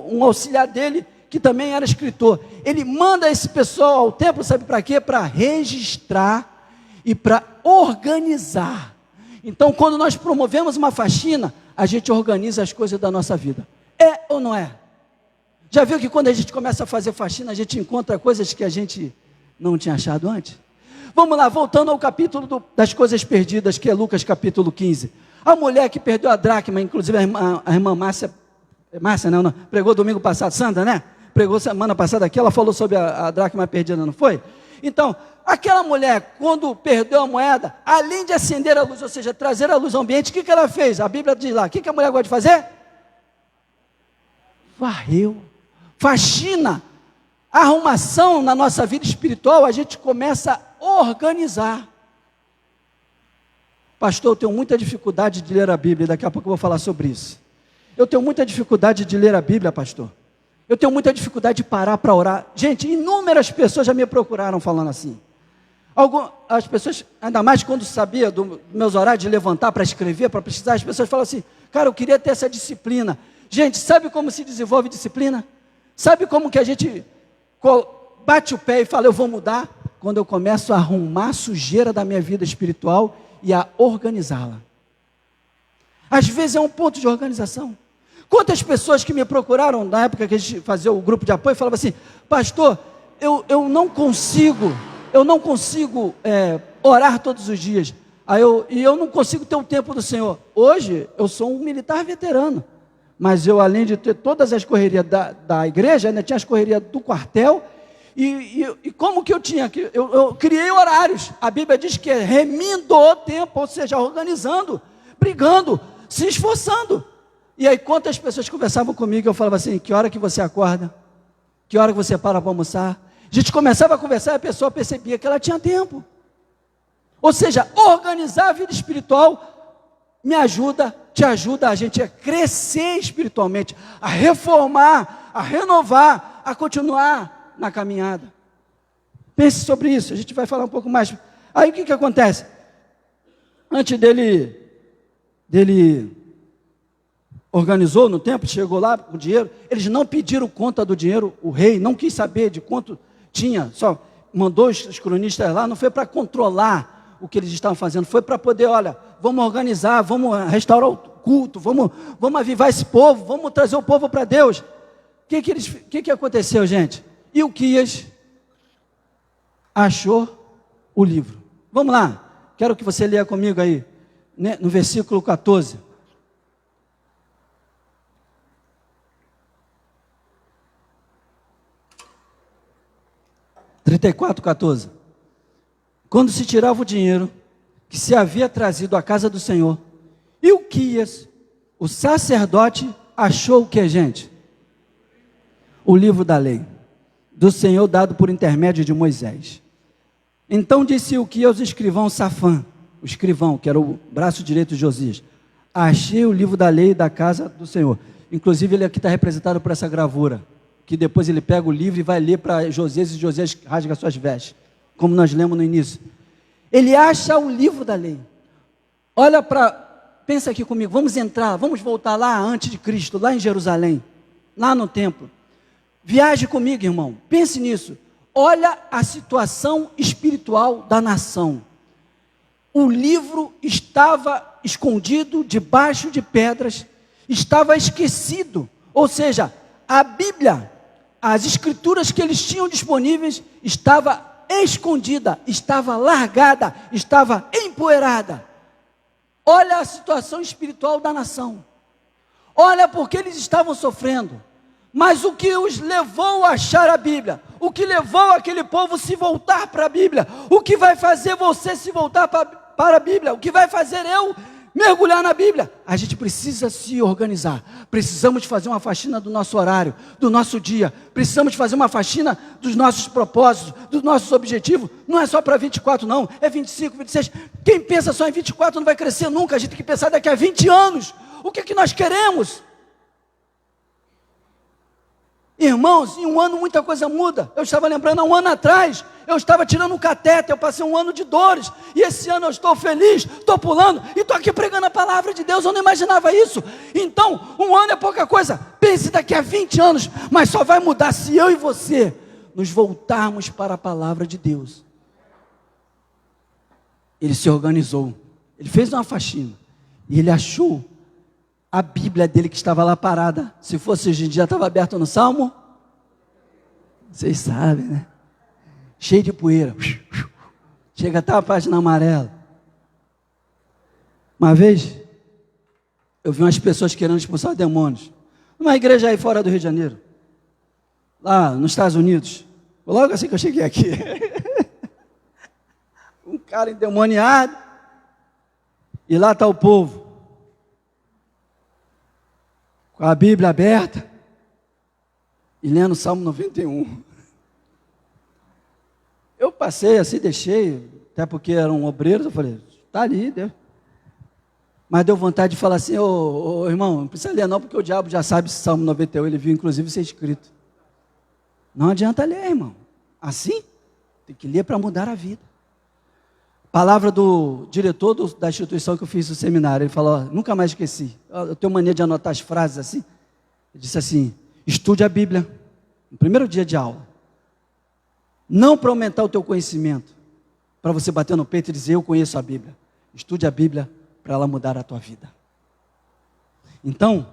um auxiliar dele, que também era escritor. Ele manda esse pessoal ao templo, sabe para quê? Para registrar e para organizar. Então, quando nós promovemos uma faxina, a gente organiza as coisas da nossa vida. É ou não é? Já viu que quando a gente começa a fazer faxina, a gente encontra coisas que a gente não tinha achado antes? Vamos lá, voltando ao capítulo das coisas perdidas, que é Lucas capítulo 15. A mulher que perdeu a dracma, inclusive a irmã Márcia não, pregou domingo passado, Sandra, né? Pregou semana passada aqui, ela falou sobre a dracma perdida, não foi? Então, aquela mulher, quando perdeu a moeda, além de acender a luz, ou seja, trazer a luz ao ambiente, o que ela fez? A Bíblia diz lá, o que a mulher gosta de fazer? Varreu. Faxina, arrumação na nossa vida espiritual, a gente começa a organizar. Pastor, eu tenho muita dificuldade de ler a Bíblia, daqui a pouco eu vou falar sobre isso. Eu tenho muita dificuldade de ler a Bíblia, pastor. Eu tenho muita dificuldade de parar para orar. Gente, inúmeras pessoas já me procuraram falando assim. As pessoas, ainda mais quando sabia dos meus horários de levantar para escrever, para pesquisar, as pessoas falam assim, cara, eu queria ter essa disciplina. Gente, sabe como se desenvolve disciplina? Sabe como que a gente bate o pé e fala, eu vou mudar? Quando eu começo a arrumar a sujeira da minha vida espiritual e a organizá-la. Às vezes é um ponto de organização. Quantas pessoas que me procuraram, na época que a gente fazia o grupo de apoio, falavam assim, pastor, eu não consigo orar todos os dias, eu não consigo ter o tempo do Senhor. Hoje, eu sou um militar veterano, mas eu, além de ter todas as correrias da igreja, ainda tinha as correrias do quartel, e como que eu tinha? Eu criei horários, a Bíblia diz que é remindo o tempo, ou seja, organizando, brigando, se esforçando. E aí, quantas pessoas conversavam comigo, eu falava assim, que hora que você acorda? Que hora que você para almoçar? A gente começava a conversar e a pessoa percebia que ela tinha tempo. Ou seja, organizar a vida espiritual te ajuda a gente a crescer espiritualmente, a reformar, a renovar, a continuar na caminhada. Pense sobre isso, a gente vai falar um pouco mais. Aí o que acontece? Antes dele organizou no tempo, chegou lá com o dinheiro, eles não pediram conta do dinheiro, o rei não quis saber de quanto tinha, só mandou os cronistas lá, não foi para controlar o que eles estavam fazendo, foi para poder, olha, vamos organizar, vamos restaurar o culto, vamos avivar esse povo, vamos trazer o povo para Deus. O que aconteceu, gente? Ilquias achou o livro. Vamos lá, quero que você leia comigo aí, né, no versículo 14. 34:14. Quando se tirava o dinheiro que se havia trazido à casa do Senhor, Ilquias, o sacerdote, achou o que, gente? O livro da lei do Senhor dado por intermédio de Moisés. Então disse Ilquias ao escrivão Safã, o escrivão, que era o braço direito de Josias, achei o livro da lei da casa do Senhor. Inclusive ele aqui está representado por essa gravura, que depois ele pega o livro e vai ler para Josias, e Josias rasga suas vestes, como nós lemos no início. Ele acha o livro da lei. Olha pensa aqui comigo, vamos voltar lá antes de Cristo, lá em Jerusalém, lá no templo. Viaje comigo, irmão, pense nisso. Olha a situação espiritual da nação. O livro estava escondido debaixo de pedras, estava esquecido, ou seja, a Bíblia, as escrituras que eles tinham disponíveis, estava escondida, estava largada, estava empoeirada. Olha a situação espiritual da nação. Olha porque eles estavam sofrendo. Mas o que os levou a achar a Bíblia? O que levou aquele povo a se voltar para a Bíblia? O que vai fazer você se voltar para a Bíblia? O que vai fazer eu mergulhar na Bíblia? A gente precisa se organizar. Precisamos fazer uma faxina do nosso horário, do nosso dia. Precisamos fazer uma faxina dos nossos propósitos, dos nossos objetivos. Não é só para 24 não, é 25, 26. Quem pensa só em 24 não vai crescer nunca. A gente tem que pensar daqui a 20 anos. O que é que nós queremos? Irmãos, em um ano muita coisa muda. Eu estava lembrando, há um ano atrás, eu estava tirando um catéter, eu passei um ano de dores, e esse ano eu estou feliz, estou pulando, e estou aqui pregando a palavra de Deus. Eu não imaginava isso. Então, um ano é pouca coisa. Pense daqui a 20 anos, mas só vai mudar se eu e você nos voltarmos para a palavra de Deus. Ele se organizou, ele fez uma faxina, e ele achou a Bíblia dele que estava lá parada. Se fosse hoje em dia, estava aberta no Salmo. Vocês sabem, né? Cheio de poeira. Chega até a página amarela. Uma vez, eu vi umas pessoas querendo expulsar demônios. Numa igreja aí fora do Rio de Janeiro. Lá nos Estados Unidos. Logo assim que eu cheguei aqui. Um cara endemoniado. E lá está o povo. Com a Bíblia aberta e lendo o Salmo 91. Eu passei assim, deixei, até porque eram obreiros, eu falei, está ali, Deus. Mas deu vontade de falar assim, ô irmão, não precisa ler não, porque o diabo já sabe esse Salmo 91, ele viu inclusive ser escrito. Não adianta ler, irmão. Assim, tem que ler para mudar a vida. Palavra do diretor da instituição que eu fiz o seminário, ele falou, nunca mais esqueci, eu tenho mania de anotar as frases assim, ele disse assim, estude a Bíblia, no primeiro dia de aula, não para aumentar o teu conhecimento, para você bater no peito e dizer, eu conheço a Bíblia, estude a Bíblia para ela mudar a tua vida. Então,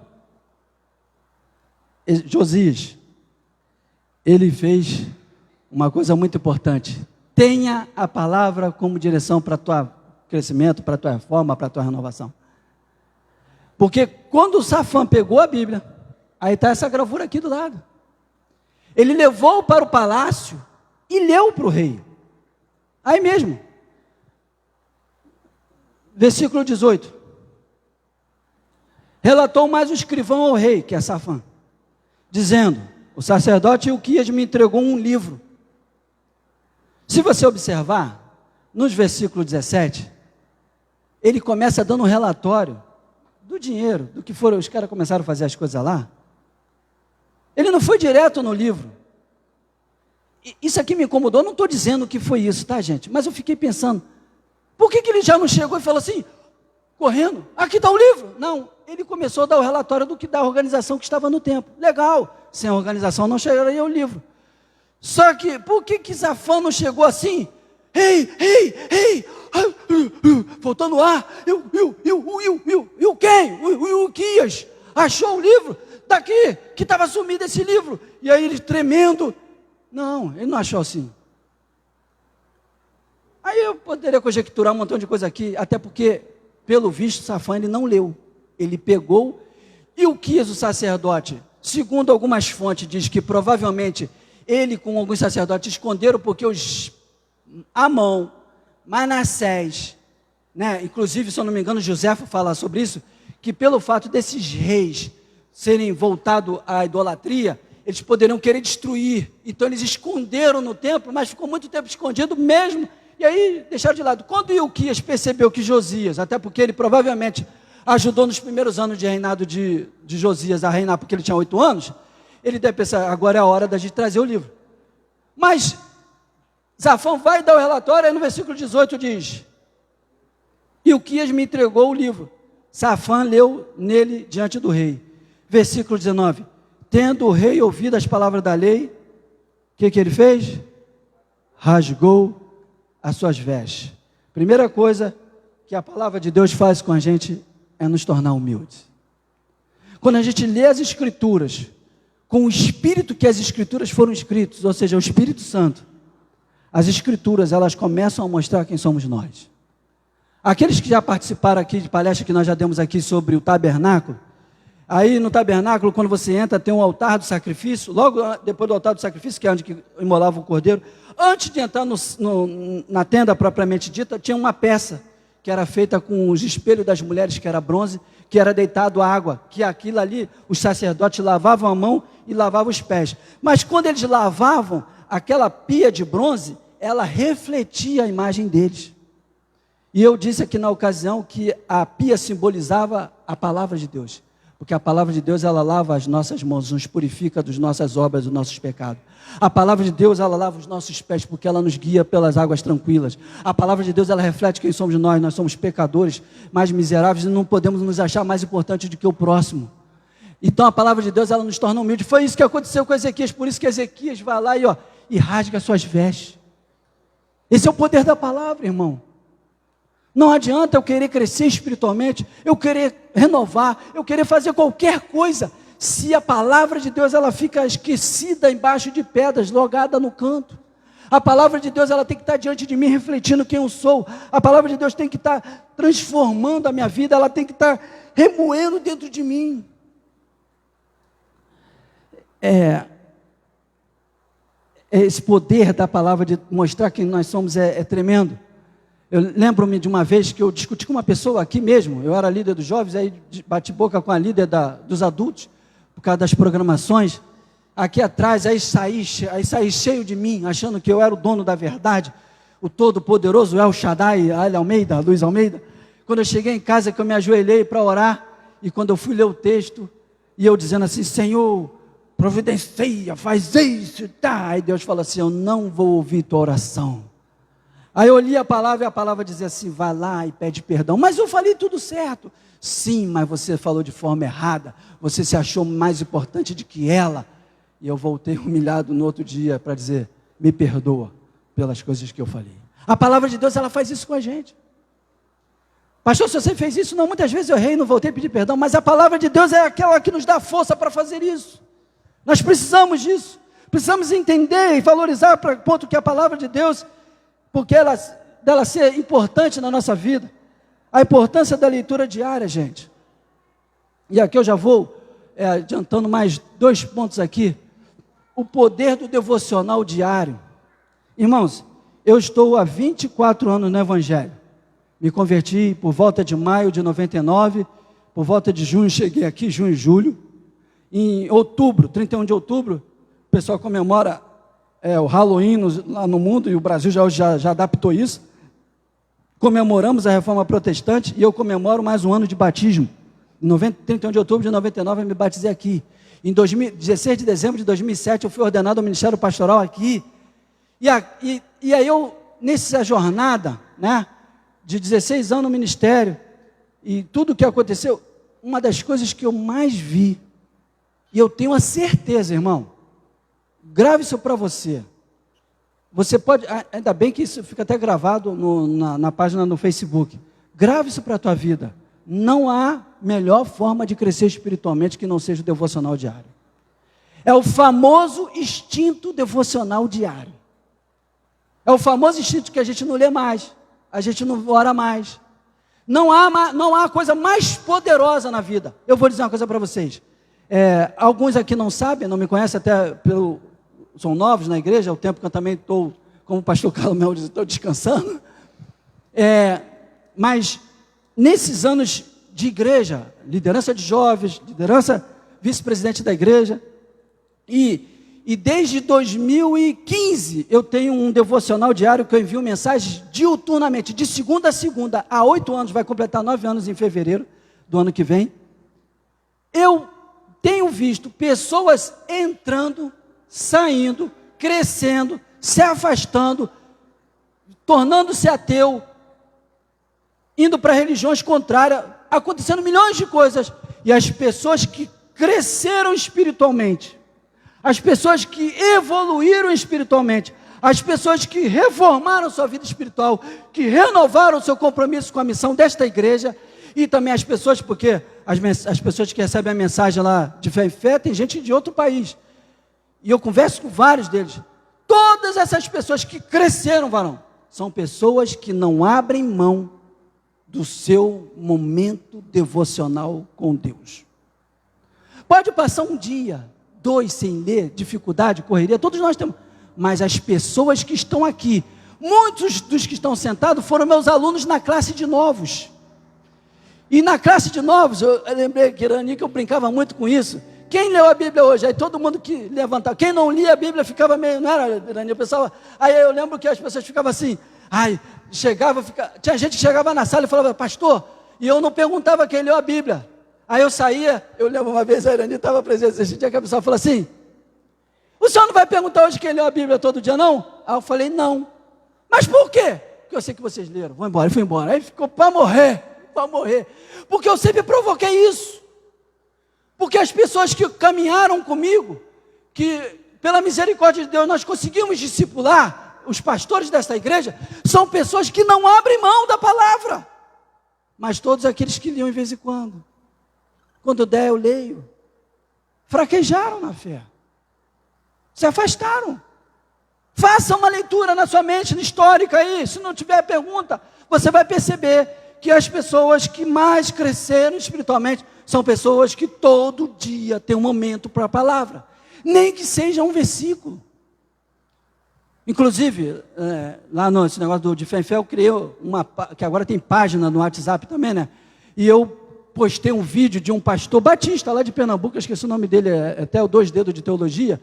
Josias, ele fez uma coisa muito importante. Tenha a palavra como direção para o teu crescimento, para a tua reforma, para a tua renovação. Porque quando o Safã pegou a Bíblia, aí está essa gravura aqui do lado. Ele levou para o palácio e leu para o rei. Aí mesmo. Versículo 18. Relatou mais o escrivão ao rei, que é Safã, dizendo, o sacerdote Ilquias me entregou um livro. Se você observar, nos versículos 17, ele começa dando um relatório do dinheiro, do que foram, os caras começaram a fazer as coisas lá. Ele não foi direto no livro. Isso aqui me incomodou, não estou dizendo que foi isso, tá, gente? Mas eu fiquei pensando, por que ele já não chegou e falou assim, correndo, aqui está o livro? Não, ele começou a dar o relatório da organização que estava no templo. Legal, sem a organização não chegaria o livro. Só que, por que Safã não chegou assim? Ei, faltando ar, eu quem? O Ilquias achou o livro daqui, que estava sumido esse livro, e aí ele tremendo, não, ele não achou assim. Aí eu poderia conjecturar um montão de coisa aqui, até porque, pelo visto, Safã ele não leu, ele pegou, e Ilquias, o sacerdote, segundo algumas fontes, diz que provavelmente ele com alguns sacerdotes esconderam, porque os Amon, Manassés, né? Inclusive, se eu não me engano, Josefo fala sobre isso, que pelo fato desses reis serem voltados à idolatria, eles poderiam querer destruir, então eles esconderam no templo, mas ficou muito tempo escondido mesmo, e aí deixaram de lado. Quando Ilquias percebeu que Josias, até porque ele provavelmente ajudou nos primeiros anos de reinado de Josias a reinar, porque ele tinha 8 anos, ele deve pensar, agora é a hora da gente trazer o livro. Mas Safã vai dar o relatório, aí no versículo 18 diz, Ilquias me entregou o livro. Safã leu nele diante do rei. Versículo 19, tendo o rei ouvido as palavras da lei, o que ele fez? Rasgou as suas vestes. Primeira coisa que a palavra de Deus faz com a gente é nos tornar humildes. Quando a gente lê as Escrituras, com o Espírito que as Escrituras foram escritas, ou seja, o Espírito Santo, as Escrituras, elas começam a mostrar quem somos nós. Aqueles que já participaram aqui de palestra que nós já demos aqui sobre o tabernáculo, aí no tabernáculo, quando você entra, tem um altar do sacrifício, logo depois do altar do sacrifício, que é onde que imolava o cordeiro, antes de entrar na tenda propriamente dita, tinha uma peça, que era feita com os espelhos das mulheres, que era bronze, que era deitado a água, que aquilo ali, os sacerdotes lavavam a mão e lavavam os pés. Mas quando eles lavavam, aquela pia de bronze, ela refletia a imagem deles. E eu disse aqui na ocasião que a pia simbolizava a palavra de Deus. Porque a palavra de Deus, ela lava as nossas mãos, nos purifica das nossas obras, dos nossos pecados. A palavra de Deus, ela lava os nossos pés, porque ela nos guia pelas águas tranquilas. A palavra de Deus, ela reflete quem somos nós somos pecadores, mais miseráveis, e não podemos nos achar mais importantes do que o próximo. Então a palavra de Deus, ela nos torna humildes. Foi isso que aconteceu com Ezequias, por isso que Ezequias vai lá e rasga suas vestes. Esse é o poder da palavra, irmão. Não adianta eu querer crescer espiritualmente, eu querer renovar, eu querer fazer qualquer coisa, se a palavra de Deus ela fica esquecida embaixo de pedras, logada no canto. A palavra de Deus ela tem que estar diante de mim, refletindo quem eu sou. A palavra de Deus tem que estar transformando a minha vida, ela tem que estar remoendo dentro de mim. Esse poder da palavra de mostrar quem nós somos é tremendo. Eu lembro-me de uma vez que eu discuti com uma pessoa aqui mesmo, eu era líder dos jovens, aí bati boca com a líder dos adultos, por causa das programações, aqui atrás, aí saí cheio de mim, achando que eu era o dono da verdade, o todo-poderoso El Shaddai, Luiz Almeida. Quando eu cheguei em casa, que eu me ajoelhei para orar, e quando eu fui ler o texto, e eu dizendo assim, Senhor, providencia, faz isso, tá. Aí Deus falou assim, eu não vou ouvir tua oração. Aí eu li a palavra e a palavra dizia assim, vai lá e pede perdão. Mas eu falei tudo certo. Sim, mas você falou de forma errada. Você se achou mais importante do que ela. E eu voltei humilhado no outro dia para dizer, me perdoa pelas coisas que eu falei. A palavra de Deus, ela faz isso com a gente. Pastor, se você fez isso, não, muitas vezes eu errei, não voltei a pedir perdão. Mas a palavra de Deus é aquela que nos dá força para fazer isso. Nós precisamos disso. Precisamos entender e valorizar para o ponto que a palavra de Deus... porque dela ser importante na nossa vida, a importância da leitura diária, gente. E aqui eu já vou adiantando mais 2 pontos aqui, o poder do devocional diário. Irmãos, eu estou há 24 anos no Evangelho, me converti por volta de maio de 99, por volta de junho, cheguei aqui, junho e julho, em outubro, 31 de outubro, o pessoal comemora o Halloween lá no mundo, e o Brasil já adaptou isso. Comemoramos a Reforma Protestante, e eu comemoro mais um ano de batismo. Em 31 de outubro de 99, eu me batizei aqui. Em 16 de dezembro de 2007, eu fui ordenado ao Ministério Pastoral aqui. E aí eu, nessa jornada, né, de 16 anos no ministério, e tudo o que aconteceu, uma das coisas que eu mais vi, e eu tenho a certeza, irmão, grave isso para você. Você pode, ainda bem que isso fica até gravado na página no Facebook. Grave isso para a tua vida. Não há melhor forma de crescer espiritualmente que não seja o devocional diário. É o famoso instinto devocional diário. É o famoso instinto que a gente não lê mais, a gente não ora mais. Não há coisa mais poderosa na vida. Eu vou dizer uma coisa para vocês. Alguns aqui não sabem, não me conhecem até são novos na igreja, é o tempo que eu também estou, como o pastor Carlos Mel diz, estou descansando. Mas nesses anos de igreja, liderança de jovens, liderança vice-presidente da igreja, e desde 2015 eu tenho um devocional diário que eu envio mensagens diuturnamente, de segunda a segunda, há 8 anos, vai completar 9 anos em fevereiro do ano que vem. Eu tenho visto pessoas entrando, saindo, crescendo, se afastando, tornando-se ateu, indo para religiões contrárias, acontecendo milhões de coisas, e as pessoas que cresceram espiritualmente, as pessoas que evoluíram espiritualmente, as pessoas que reformaram sua vida espiritual, que renovaram seu compromisso com a missão desta igreja, e também as pessoas, porque as pessoas que recebem a mensagem lá de fé em fé, tem gente de outro país, e eu converso com vários deles. Todas essas pessoas que cresceram, varão, são pessoas que não abrem mão do seu momento devocional com Deus. Pode passar um dia, 2 sem ler, dificuldade, correria, todos nós temos, mas as pessoas que estão aqui, muitos dos que estão sentados foram meus alunos na classe de novos. E na classe de novos, eu lembrei que Irani, que eu brincava muito com isso. Quem leu a Bíblia hoje? Aí todo mundo que levantava. Quem não lia a Bíblia ficava meio, não era, Irani? Eu pensava, aí eu lembro que as pessoas ficavam assim, tinha gente que chegava na sala e falava, pastor, e eu não perguntava quem leu a Bíblia. Aí eu saía, eu lembro uma vez, a Irani estava presente, esse dia que a pessoa falou assim, o senhor não vai perguntar hoje quem leu a Bíblia todo dia, não? Aí eu falei, não. Mas por quê? Porque eu sei que vocês leram. Vou embora, eu fui embora. Aí ficou para morrer. Porque eu sempre provoquei isso. Porque as pessoas que caminharam comigo, que pela misericórdia de Deus nós conseguimos discipular, os pastores desta igreja, são pessoas que não abrem mão da palavra. Mas todos aqueles que liam de vez em quando, quando der eu leio, fraquejaram na fé. Se afastaram. Faça uma leitura na sua mente, na histórica aí. Se não tiver pergunta, você vai perceber que as pessoas que mais cresceram espiritualmente são pessoas que todo dia tem um momento para a palavra. Nem que seja um versículo. Inclusive, lá nesse negócio de fé em fé, eu criei uma, que agora tem página no WhatsApp também, né? E eu postei um vídeo de um pastor batista lá de Pernambuco, eu esqueci o nome dele, até o 2 dedos de teologia.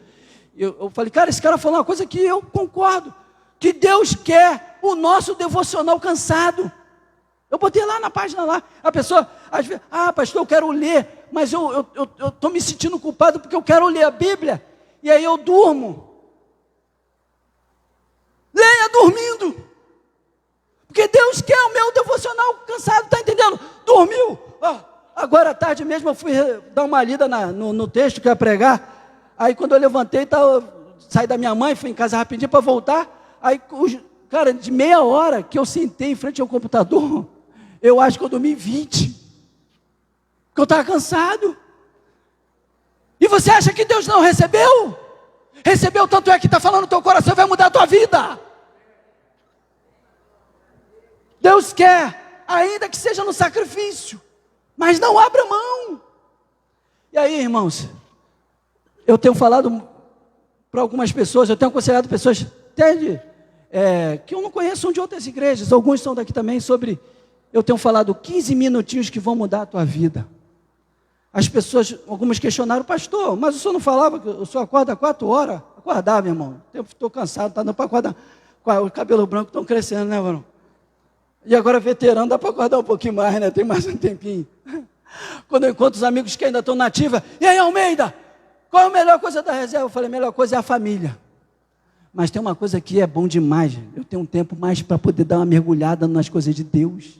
Eu falei, cara, esse cara falou uma coisa que eu concordo, que Deus quer o nosso devocional cansado. Eu botei lá na página lá, a pessoa, às vezes, pastor, eu quero ler, mas eu estou me sentindo culpado porque eu quero ler a Bíblia, e aí eu durmo. Leia dormindo, porque Deus quer o meu devocional cansado, está entendendo? Dormiu, agora à tarde mesmo eu fui dar uma lida no texto que eu ia pregar. Aí quando eu levantei, saí da minha mãe, fui em casa rapidinho para voltar. Aí, cara, de meia hora que eu sentei em frente ao computador, eu acho que eu dormi 20. Porque eu estava cansado. E você acha que Deus não recebeu? Recebeu, tanto é que está falando no teu coração, vai mudar a tua vida. Deus quer, ainda que seja no sacrifício, mas não abra mão. E aí, irmãos, eu tenho falado para algumas pessoas, eu tenho aconselhado pessoas até que eu não conheço, são de outras igrejas, alguns são daqui também, eu tenho falado 15 minutinhos que vão mudar a tua vida. As pessoas, algumas questionaram, pastor, mas o senhor não falava que o senhor acorda 4 horas? Acordava, meu irmão, estou cansado, está dando para acordar, os cabelos brancos estão crescendo, né, irmão? E agora veterano, dá para acordar um pouquinho mais, né, tem mais um tempinho. Quando eu encontro os amigos que ainda estão na ativa, e aí, Almeida, qual é a melhor coisa da reserva? Eu falei, a melhor coisa é a família. Mas tem uma coisa que é bom demais, eu tenho um tempo mais para poder dar uma mergulhada nas coisas de Deus.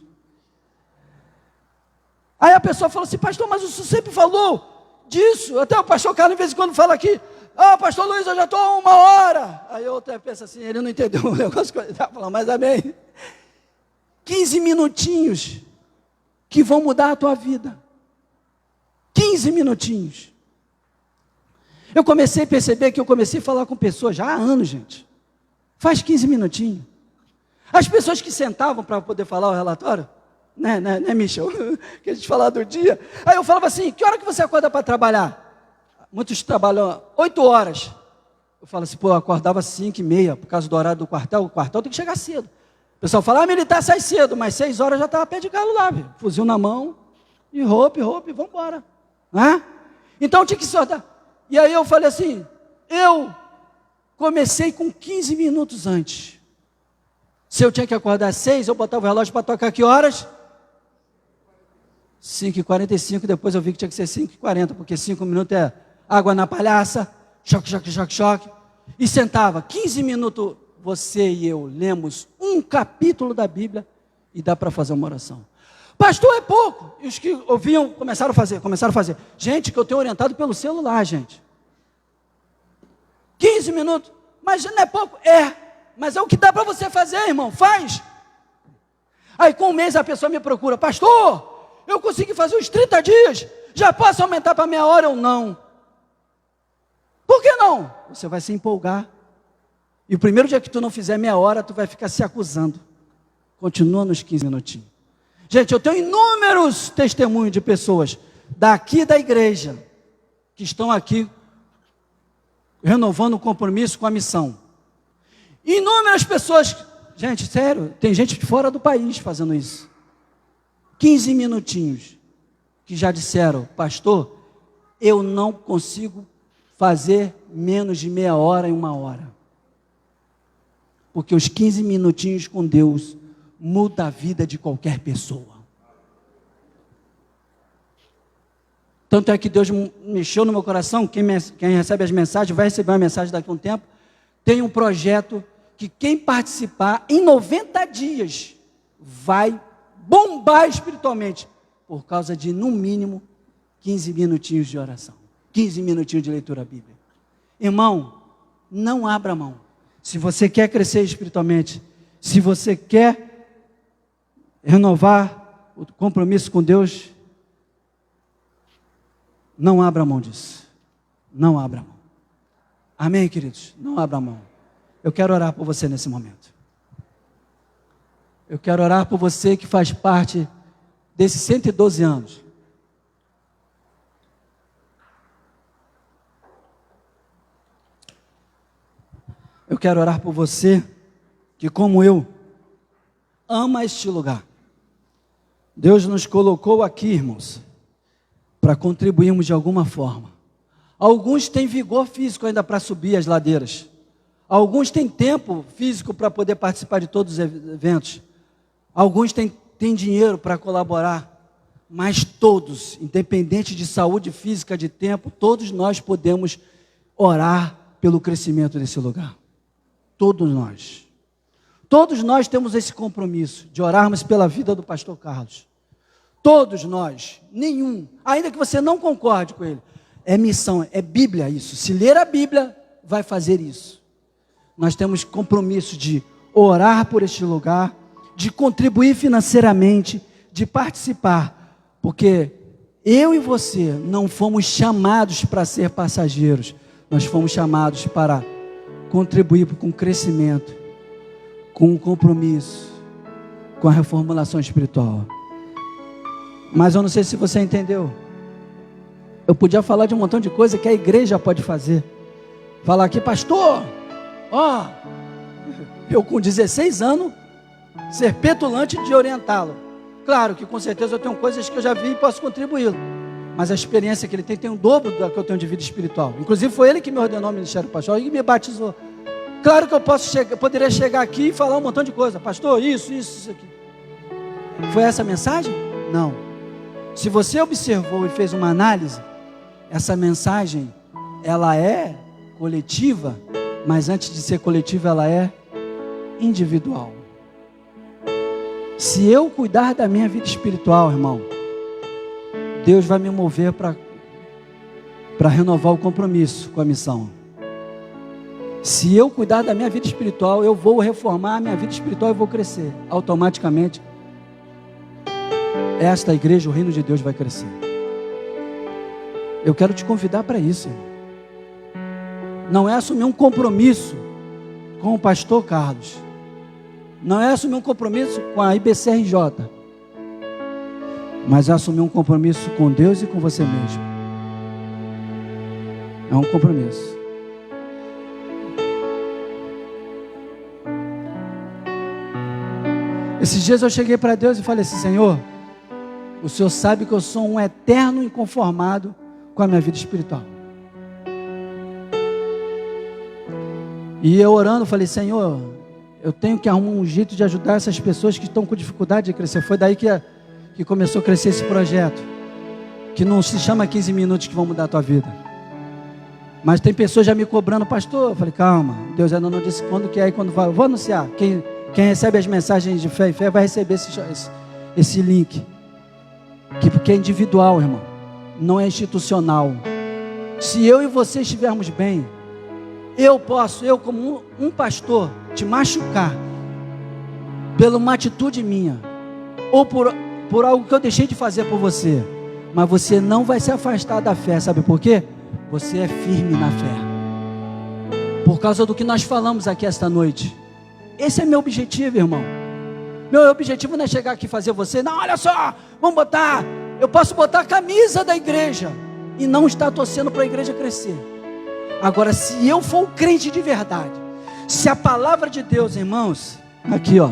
Aí a pessoa falou assim, pastor, mas o senhor sempre falou disso. Até o pastor Carlos, de vez em quando, fala aqui, pastor Luiz, eu já estou 1 hora. Aí eu até penso assim, ele não entendeu o negócio que ele estava falando, mas amém. 15 minutinhos que vão mudar a tua vida. 15 minutinhos. Eu comecei a perceber que eu comecei a falar com pessoas já há anos, gente. Faz 15 minutinhos. As pessoas que sentavam para poder falar o relatório, né, Michel? Que a gente falava do dia. Aí eu falava assim, que hora que você acorda para trabalhar? Muitos trabalham 8 horas. Eu falo assim, eu acordava 5h30, por causa do horário do quartel. O quartel tem que chegar cedo. O pessoal fala, militar sai cedo, mas 6 horas já estava a pé de galo lá, viu? Fuzil na mão, e roupa, e vamos embora. Então tinha que sortar. E aí eu falei assim, eu comecei com 15 minutos antes. Se eu tinha que acordar às 6, eu botava o relógio para tocar que horas? 5h45, depois eu vi que tinha que ser 5h40, porque 5 minutos é água na palhaça, choque, e sentava, 15 minutos, você e eu lemos um capítulo da Bíblia, e dá para fazer uma oração. Pastor, é pouco. E os que ouviam começaram a fazer. Gente, que eu tenho orientado pelo celular, gente. 15 minutos. Mas não é pouco? Mas é o que dá para você fazer, irmão. Faz. Aí com um mês a pessoa me procura. Pastor, eu consegui fazer uns 30 dias. Já posso aumentar para meia hora ou não? Por que não? Você vai se empolgar. E o primeiro dia que tu não fizer meia hora, tu vai ficar se acusando. Continua nos 15 minutinhos. Gente, eu tenho inúmeros testemunhos de pessoas daqui da igreja que estão aqui renovando o compromisso com a missão. Inúmeras pessoas, gente, sério, tem gente de fora do país fazendo isso. 15 minutinhos que já disseram: pastor, eu não consigo fazer menos de meia hora em uma hora. Porque os 15 minutinhos com Deus muda a vida de qualquer pessoa. Tanto é que Deus mexeu no meu coração. Quem recebe as mensagens vai receber uma mensagem daqui a um tempo. Tem um projeto que quem participar em 90 dias vai bombar espiritualmente, por causa de, no mínimo, 15 minutinhos de oração, 15 minutinhos de leitura bíblica. Irmão, não abra mão. Se você quer crescer espiritualmente, se você quer renovar o compromisso com Deus, não abra mão disso. Não abra mão. Amém, queridos? Não abra mão. Eu quero orar por você nesse momento. Eu quero orar por você que faz parte desses 112 anos. Eu quero orar por você que, como eu, ama este lugar. Deus nos colocou aqui, irmãos, para contribuirmos de alguma forma. Alguns têm vigor físico ainda para subir as ladeiras. Alguns têm tempo físico para poder participar de todos os eventos. Alguns têm dinheiro para colaborar. Mas todos, independente de saúde física, de tempo, todos nós podemos orar pelo crescimento desse lugar. Todos nós. Todos nós temos esse compromisso de orarmos pela vida do pastor Carlos. Todos nós, nenhum, ainda que você não concorde com ele, é missão, é Bíblia isso. Se ler a Bíblia, vai fazer isso. Nós temos compromisso de orar por este lugar, de contribuir financeiramente, de participar, porque eu e você não fomos chamados para ser passageiros, nós fomos chamados para contribuir com o crescimento, com o compromisso, com a reformulação espiritual. Mas eu não sei se você entendeu. Eu podia falar de um montão de coisa que a igreja pode fazer. Falar aqui, pastor, eu com 16 anos, ser petulante de orientá-lo. Claro que com certeza eu tenho coisas que eu já vi e posso contribuir. Mas a experiência que ele tem o dobro da que eu tenho de vida espiritual. Inclusive foi ele que me ordenou ao ministério pastoral e me batizou. Claro que eu poderia chegar aqui e falar um montão de coisa. Pastor, isso aqui. Foi essa a mensagem? Não. Se você observou e fez uma análise, essa mensagem, ela é coletiva, mas antes de ser coletiva, ela é individual. Se eu cuidar da minha vida espiritual, irmão, Deus vai me mover para renovar o compromisso com a missão. Se eu cuidar da minha vida espiritual, eu vou reformar a minha vida espiritual e vou crescer. Automaticamente, esta igreja, o reino de Deus vai crescer. Eu quero te convidar para isso, irmão. Não é assumir um compromisso com o pastor Carlos. Não é assumir um compromisso com a IBCRJ. Mas é assumir um compromisso com Deus e com você mesmo. É um compromisso. Esses dias eu cheguei para Deus e falei assim: Senhor, o Senhor sabe que eu sou um eterno inconformado com a minha vida espiritual. E eu orando, falei: Senhor, eu tenho que arrumar um jeito de ajudar essas pessoas que estão com dificuldade de crescer. Foi daí que começou a crescer esse projeto, que não se chama 15 minutos que vão mudar a tua vida. Mas tem pessoas já me cobrando: pastor. Eu falei: calma, Deus ainda não disse quando que é e quando vai. Eu vou anunciar. Quem recebe as mensagens de fé e fé vai receber esse link. Porque é individual, irmão, não é institucional. Se eu e você estivermos bem, eu como um pastor, te machucar pela uma atitude minha, ou por algo que eu deixei de fazer por você, mas você não vai se afastar da fé. Sabe por quê? Você é firme na fé, por causa do que nós falamos aqui esta noite. Esse é meu objetivo, irmão. Meu objetivo não é chegar aqui e fazer você, não, olha só, vamos botar, eu posso botar a camisa da igreja e não estar torcendo para a igreja crescer. Agora, se eu for um crente de verdade, se a palavra de Deus, irmãos, aqui ó,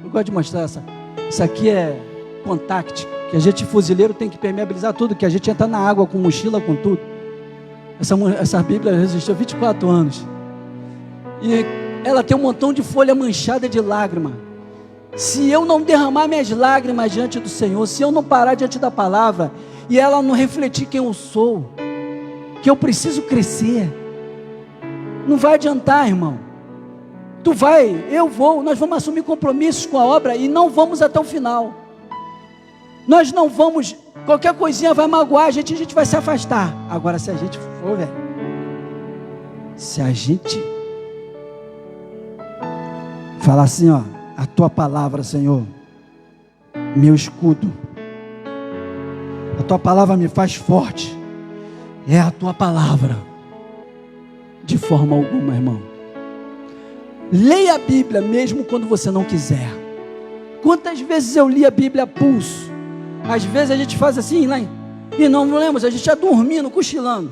eu gosto de mostrar isso aqui é contact, que a gente fuzileiro tem que permeabilizar tudo, que a gente entra na água com mochila, com tudo. Essa Bíblia resistiu 24 anos, e ela tem um montão de folha manchada de lágrima. Se eu não derramar minhas lágrimas diante do Senhor, se eu não parar diante da palavra, e ela não refletir quem eu sou, que eu preciso crescer, não vai adiantar, irmão. Tu vai, eu vou, nós vamos assumir compromissos com a obra e não vamos até o final. Nós não vamos, qualquer coisinha vai magoar a gente vai se afastar. Agora, se a gente for, velho, se a gente falar assim, ó, a tua palavra, Senhor, meu escudo, a tua palavra me faz forte, é a tua palavra, de forma alguma, irmão. Leia a Bíblia mesmo quando você não quiser. Quantas vezes eu li a Bíblia a pulso? Às vezes a gente faz assim, né? E não lemos, a gente já dormindo, cochilando.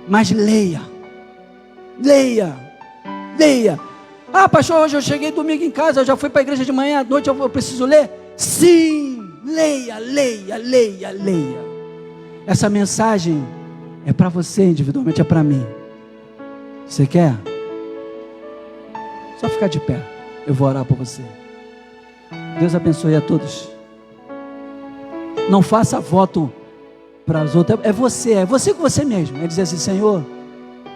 Mas leia. Ah, pastor, hoje eu cheguei domingo em casa, eu já fui para a igreja de manhã, à noite eu preciso ler? Sim, leia. Essa mensagem é para você individualmente, é para mim. Você quer? Só ficar de pé, eu vou orar por você. Deus abençoe a todos. Não faça voto para os outros, é você com você mesmo. É dizer assim, Senhor,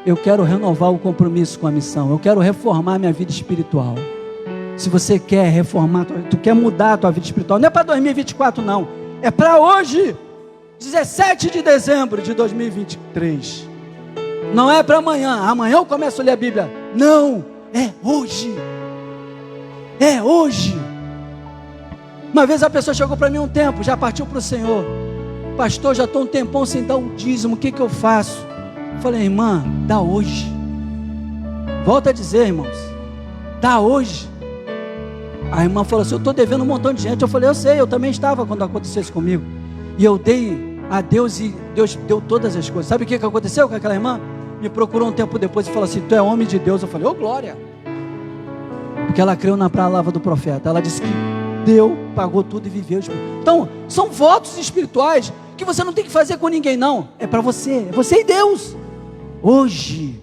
eu quero renovar o compromisso com a missão, eu quero reformar minha vida espiritual. Se você quer reformar, tu quer mudar a tua vida espiritual, não é para 2024 não, é para hoje, 17 de dezembro de 2023. Não é para amanhã, amanhã eu começo a ler a Bíblia. Não, é hoje. Uma vez a pessoa chegou para mim um tempo, já partiu para o Senhor. Pastor, já estou um tempão sem dar o dízimo, o que eu faço? Eu falei, irmã, dá hoje. Volta a dizer, irmãos, dá hoje. A irmã falou assim, eu estou devendo um montão de gente. Eu falei, eu sei, eu também estava quando aconteceu isso comigo. E eu dei a Deus e Deus deu todas as coisas. Sabe o que aconteceu com aquela irmã? Me procurou um tempo depois e falou assim, tu é homem de Deus. Eu falei, ô glória. Porque ela creu na palavra do profeta. Ela disse que deu, pagou tudo e viveu. Então, são votos espirituais que você não tem que fazer com ninguém não. É para você, é você e Deus. Hoje.